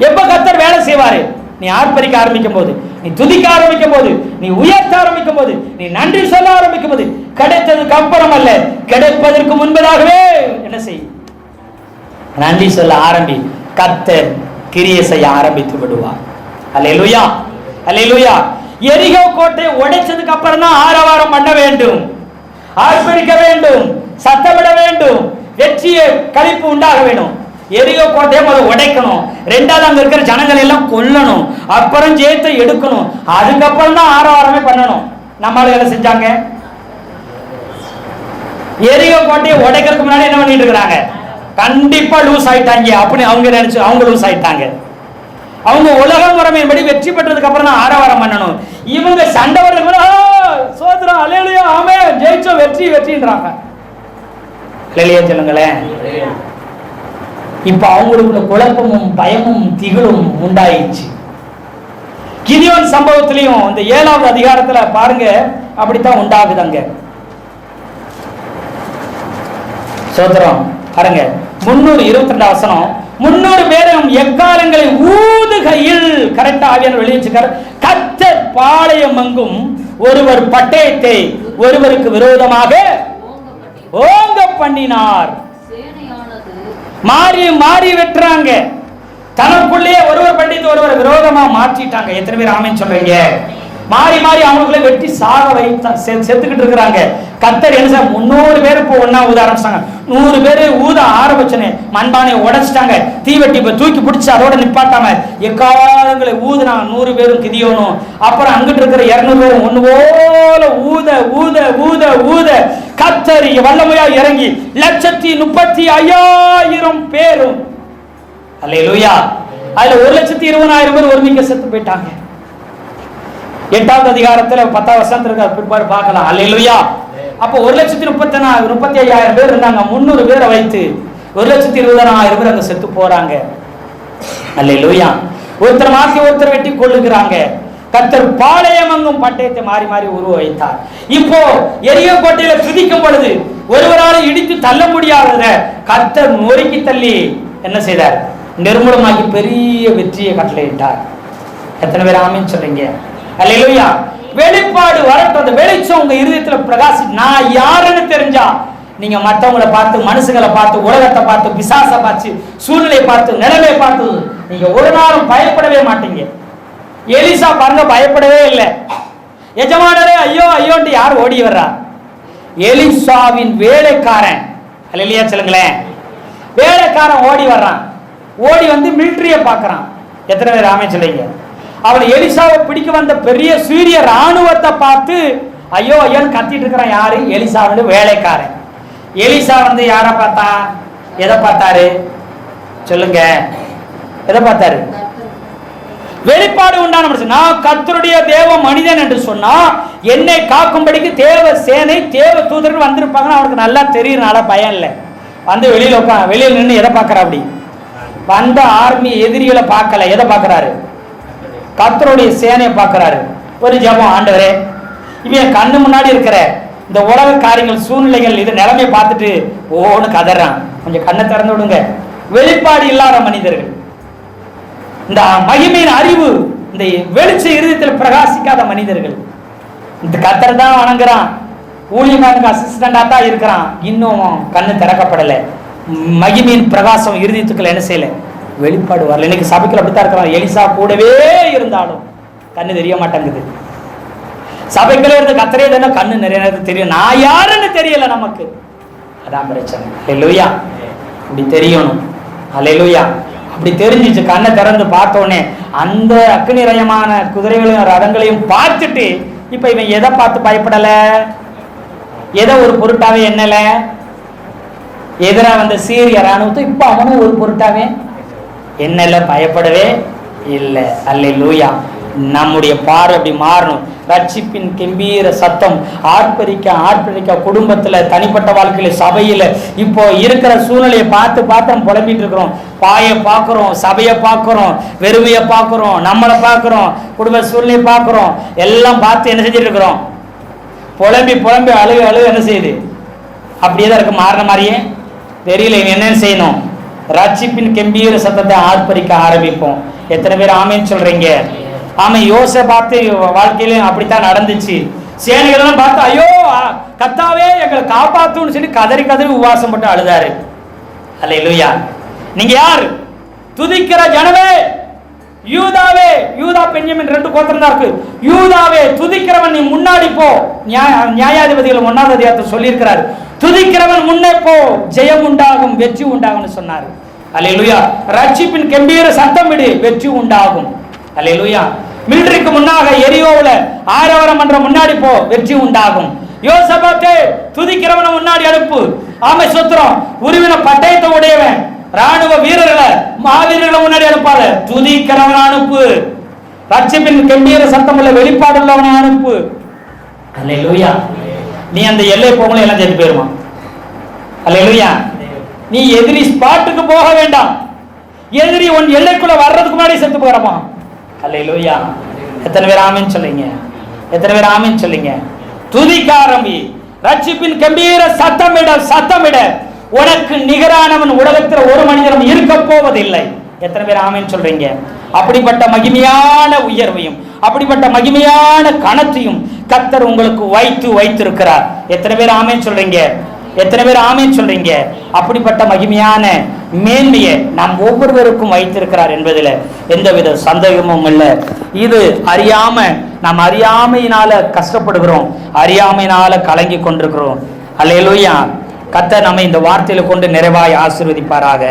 எப்ப கர்த்தர் வேலை செய்வாரு? நீ ஆர்ப்பரிக்க ஆரம்பிக்கும் போது, நீ துதிக்க ஆரம்பிக்கும் போது, நீ உயர்த்த ஆரம்பிக்கும் போது, நீ நன்றி சொல்ல ஆரம்பிக்கும் போது. கிடைத்ததுக்கு அப்புறம் அல்ல, கிடைப்பதற்கு முன்பதாகவே என்ன செய்? நன்றி சொல்ல ஆரம்பி. கர்த்தர் கிரியை செய்ய ஆரம்பித்து விடுவார். அல்லேலூயா, அல்லேலூயா. எரிகோ கோட்டை உடைச்சதுக்கு அப்புறம் தான் ஆரவாரம் பண்ண வேண்டும், ஆர்ப்பரிக்க வேண்டும், சத்தமிட வேண்டும், வெற்றியை களிப்பு உண்டாக வேண்டும். எரிகோ கோட்டையை முதல்ல உடைக்கணும், ரெண்டாவது அங்க இருக்கிற ஜனங்களை எல்லாம் கொல்லணும், அப்புறம் ஜெயத்தை எடுக்கணும், அதுக்கப்புறம் தான் ஆரவாரமே பண்ணணும். நம்மளால என்ன செஞ்சாங்க? எரிகோ கோட்டையை உடைக்கிறதுக்கு முன்னாடி என்ன பண்ணிட்டு இருக்கிறாங்க? கண்டிப்பா லூஸ் ஆயிட்டாங்க அப்படின்னு அவங்க நினைச்சு அவங்க லூஸ் ஆயிட்டாங்க. அவங்க உலக முறைமையின்படி வெற்றி பெற்றதுக்கு அப்புறம் தான் ஆரவாரம் பண்ணணும். இவங்க சண்டை வர்றதுக்கு சோதரம் அல்லேலூயா ஆமென் ஜெயிச்சோம் வெற்றி வெற்றின்றாங்க. அல்லேலூயா சொல்லுங்களேன். இப்ப அவங்களுக்குள்ள குழப்பமும் பயமும் திகிலும் உண்டாயிடுச்சு. கிதியோன் சம்பவத்திலையும் இந்த 7வது அதிகாரத்துல பாருங்க, அப்படித்தான் உண்டாகுதாங்க. சோதரம் பாருங்க 322 வசனம். 300 பேரும் எக்காலங்களை ஊதுகையில், கரெக்டா ஆவியானவர் வெளியே வச்சிருக்காரு. கர்த்தர் பாளையம் எங்கும் ஒருவர் பட்டயத்தை ஒருவருக்கு விரோதமாக ஓங்க பண்ணினார். மாறி மாறி வெட்டுறாங்க. தனக்குள்ளே ஒருவர் பண்டித்து ஒருவர் விரோதமா மாற்றிட்டாங்க. எத்தனை பேர் ஆமென் சொல்றீங்க? மாறி மாறி அவங்களுக்குள்ள வெட்டி சாக வைத்து செத்துக்கிட்டு இருக்கிறாங்க. கர்த்தர் என்ன 300 பேர் இப்போ ஒன்னா ஊத ஆரம்பிச்சாங்க. 100 பேர் ஊத ஆரம்பிச்சனே மண்பானை உடைச்சிட்டாங்க. தீவெட்டி இப்ப தூக்கி பிடிச்சு அதோட நிப்பாட்டாம எக்காலங்களை ஊதுனா 100 பேரும் கிதியோனும். அப்புறம் அங்கிட்டு இருக்கிற 200 பேரும் ஒண்ணு போல ஊத ஊத ஊத ஊத கர்த்தர் வல்லமையா இறங்கி 1,35,000 பேரும். அல்லேலூயா. அதுல 1,20,000 பேர் ஒருமிக்க செத்து போயிட்டாங்க. 8வது அதிகாரத்துல 10வது வசனத்துல பிற்பாடு பார்க்கலாம். அல்லேலூயா. அப்போ 1,35,000 பேர் இருந்தாங்க. 300 பேரை வைத்து 1,20,000 பேர் அங்க செத்து போறாங்க. அல்லேலூயா. ஒருத்தர் மாற்றி ஒருத்தர் வெட்டி கொள்ளுகிறாங்க. கர்த்தர் பாளையம் எங்கும் பட்டயத்தை மாறி மாறி உருவ வைத்தார். இப்போ எரியோ கோட்டையில துதிக்கும் பொழுது ஒருவரால் இடித்து தள்ள முடியாதத கர்த்தர் நொறுக்கி தள்ளி என்ன செய்தார்? நிர்மூலமாக்கி பெரிய வெற்றியை கட்டளையிட்டார். எத்தனை பேர் ஆமென் சொல்றீங்க? அல்லேலூயா. வெளிப்பாடு வரட்டும். அந்த வெளிச்சம் உங்க இருதயத்துல பிரகாசி. நான் யாருன்னு தெரிஞ்சா நீங்க மற்றவங்களை பார்த்து, மனுஷங்களை பார்த்து, உலகத்தை பார்த்து, பிசாசை பார்த்து, சூழ்நிலையை பார்த்து, நிலைமையை பார்த்து நீங்க ஒரு நாளும் பயப்படவே மாட்டீங்க. எலிசா பாருங்க, பயப்படவே இல்லை. எஜமானரே ஐயோ ஐயோன்ட்டு யார் ஓடி வர்றா? எலிசாவின் வேலைக்காரன். அல்லேலூயா சொல்லுங்களேன். வேலைக்காரன் ஓடி வர்றான். ஓடி வந்து மிலிட்டரிய பார்க்கறான். எத்தனை பேர் ஆமென் சொல்றீங்க? அவன் எலிசாவை பிடிக்க வந்த பெரிய சீரிய ராணுவத்தை பார்த்து ஐயோ ஐயோன்னு கத்திட்டு இருக்கிறான். யாரு? எலிசா வந்து வேலைக்காரன். எலிசா வந்து யாரை பார்த்தா? எதை பார்த்தாரு சொல்லுங்க? எதை பார்த்தாரு? வெளிப்பாடு உண்டான மனுஷன். நான் கர்த்தருடைய தேவ மனிதன் என்று சொன்னா என்னை காக்கும்படிக்கு தேவ சேனை தேவ தூதர்கள் வந்திருப்பாங்கன்னு அவனுக்கு நல்லா தெரியுறனால பயம் இல்லை. வந்து வெளியில நின்று எதை பார்க்கறா? அப்படி வந்த ஆர்மி எதிரிகளை பார்க்கல. எதை பார்க்கறாரு? கர்த்தருடைய சேனையை பார்க்கறாரு. ஒரு ஜெபம், ஆண்டவரே இவன் கண்ணு முன்னாடி இருக்கிற இந்த உலக காரியங்கள், சூழ்நிலைகள், இது நிலைமையை பார்த்துட்டு ஓன்னு கதறான். கொஞ்சம் கண்ணை திறந்து விடுங்க. வெளிப்பாடு இல்லாத மனிதர்கள், இந்த மகிமையின் அறிவு, இந்த வெளிச்ச இருதயத்தில் பிரகாசிக்காத மனிதர்கள், இந்த கர்த்தர் தான் வணங்குறான், ஊழியக்காரனுக்கு அசிஸ்டண்டா தான் இருக்கிறான், இன்னும் கண்ணு திறக்கப்படலை. மகிமையின் பிரகாசம் இருதயத்துக்குள்ள என்ன செய்யல? வெளிப்பாடு வரல. இன்னைக்கு சபைக்குள்ள அப்படித்தான் இருக்கிறான். எலிசா கூடவே இருந்தாலும் கண்ணு தெரிய மாட்டேங்குது. சபைக்குள்ள இருந்து கர்த்தரே தானே கண்ணு நிறைய நேரத்துக்கு தெரியும். நான் யாருன்னு தெரியல நமக்கு. அதான் பிரச்சனை. அல்லேலூயா. அப்படி தெரியணும். அல்லேலூயா. அப்படி தெரிஞ்சிச்சு. கண்ணை திறந்து பார்த்தோன்னே அந்த அக்னிரயமான குதிரைகளையும் ரதங்களையும் பார்த்துட்டு இப்ப இவன் எதை பார்த்து பயப்படல? எதை ஒரு பொருட்டாவே என்னல? எதிராக வந்த சீரிய ராணுவத்தை இப்ப அவனும் ஒரு பொருட்டாவே என்னல? பயப்படவே இல்லை. அல்லேலூயா. நம்முடைய பார்வை அப்படி மாறணும். ரட்சிப்பின் கம்பீர சத்தம் ஆர்ப்பரிக்க குடும்பத்துல, தனிப்பட்ட வாழ்க்கையில, சபையில இப்போ இருக்கிற சூழ்நிலையை பார்த்து நம்ம புலம்பிட்டு இருக்கிறோம். பாயை பார்க்கிறோம், சபையை பார்க்கிறோம், வெறுமையை பார்க்கிறோம், நம்மளை பார்க்கிறோம், குடும்ப சூழ்நிலையை பார்க்கிறோம். எல்லாம் பார்த்து என்ன செஞ்சுட்டு இருக்கிறோம்? புலம்பி அழுகு என்ன செய்யுது? அப்படியே தான் இருக்கு. மாறின மாதிரியே தெரியல. என்னன்னு செய்யணும்? ரட்சிப்பின் கம்பீர சத்தத்தை ஆர்ப்பரிக்க ஆரம்பிப்போம். எத்தனை பேர் ஆமேன்னு சொல்றீங்க? ஆமா. யோசேபாத்து வாழ்க்கையில அப்படித்தான் நடந்துச்சு. சேனைகளெல்லாம் பார்த்து ஐயோ கர்த்தாவே எங்களை காப்பாத்துன்னு சொல்லி கதறி உபவாசம் போட்டு அழுதாரு. அல்லேலூயா. நீங்க யார்? துதிக்கிற ஜனமே, யூதாவே. யூதா பென்யமின் 2 கோத்திரம் தான் இருக்கு. யூதாவே துதிக்கிறவன் நீ முன்னாடி போ. நியாயாதிபதிகள் 1ஆம் அதிகாரத்தில் சொல்லியிருக்கிறார். துதிக்கிறவன் முன்னே போ, ஜெயம் உண்டாகும், வெற்றி உண்டாகும்னு சொன்னார். அல்லேலூயா. ரட்சிப்பின் கம்பீர சத்தம் விடு, வெற்றி உண்டாகும். அல்லேலூயா. மிலிட்டரிக்கு முன்னாக எரியோவுல ஆரவாரம் பண்ற முன்னாடி போ, வெற்றி உண்டாகும். யோசபாத்தே துதிக்கிறவன முன்னாடி அனுப்பு. ஆமை சொத்திரம் உருவின பட்டயத்தை உடையவன் ராணுவ வீரர்களை மாவீரர்களை முன்னாடி அனுப்பாத, துதிக்கிறவன அனுப்பு. ரட்சிப்பின் கம்பீர சத்தம் உள்ள வெளிப்பாடு உள்ளவன அனுப்பு. அல்லேலூயா. நீ அந்த எல்லை போகல எல்லாம் செத்து போயிருமா? அல்லேலூயா. நீ எதிரி ஸ்பாட்டுக்கு போக வேண்டாம். எதிரி உன் எல்லைக்குள்ள வர்றதுக்கு முன்னாடி செத்து போறமா? அல்லேலூயா. எத்தனை பேர் ஆமென் சொல்லுங்க? எத்தனை பேர் ஆமென் சொல்லுங்க? துதிக்க ஆரம்பி. ரட்சிப்பின் கம்பீர சத்தமிட. உனக்கு நிகரானவன் உலகத்தில் ஒரு மனிதனும் இருக்க போவதில்லை. எத்தனை பேர் ஆமென் சொல்றீங்க? அப்படிப்பட்ட மகிமையான உயர்வையும் அப்படிப்பட்ட மகிமையான கனத்தையும் கர்த்தர் உங்களுக்கு வைத்திருக்கிறார். எத்தனை பேர் ஆமென் சொல்றீங்க? எத்தனை பேர் ஆமென் சொல்றீங்க? அப்படிப்பட்ட மகிமையான மேன்மையை நாம் ஒவ்வொருவருக்கும் வைத்திருக்கிறார் என்பதில் எந்தவித சந்தேகமும் இல்லை. இது நாம் அறியாமையினால கஷ்டப்படுகிறோம், அறியாமையினால கலங்கி கொண்டிருக்கிறோம். அல்லேலூயா. கர்த்தர் நம்மை இந்த வார்த்தையில கொண்டு நிறைவாய் ஆசீர்வதிப்பாராக.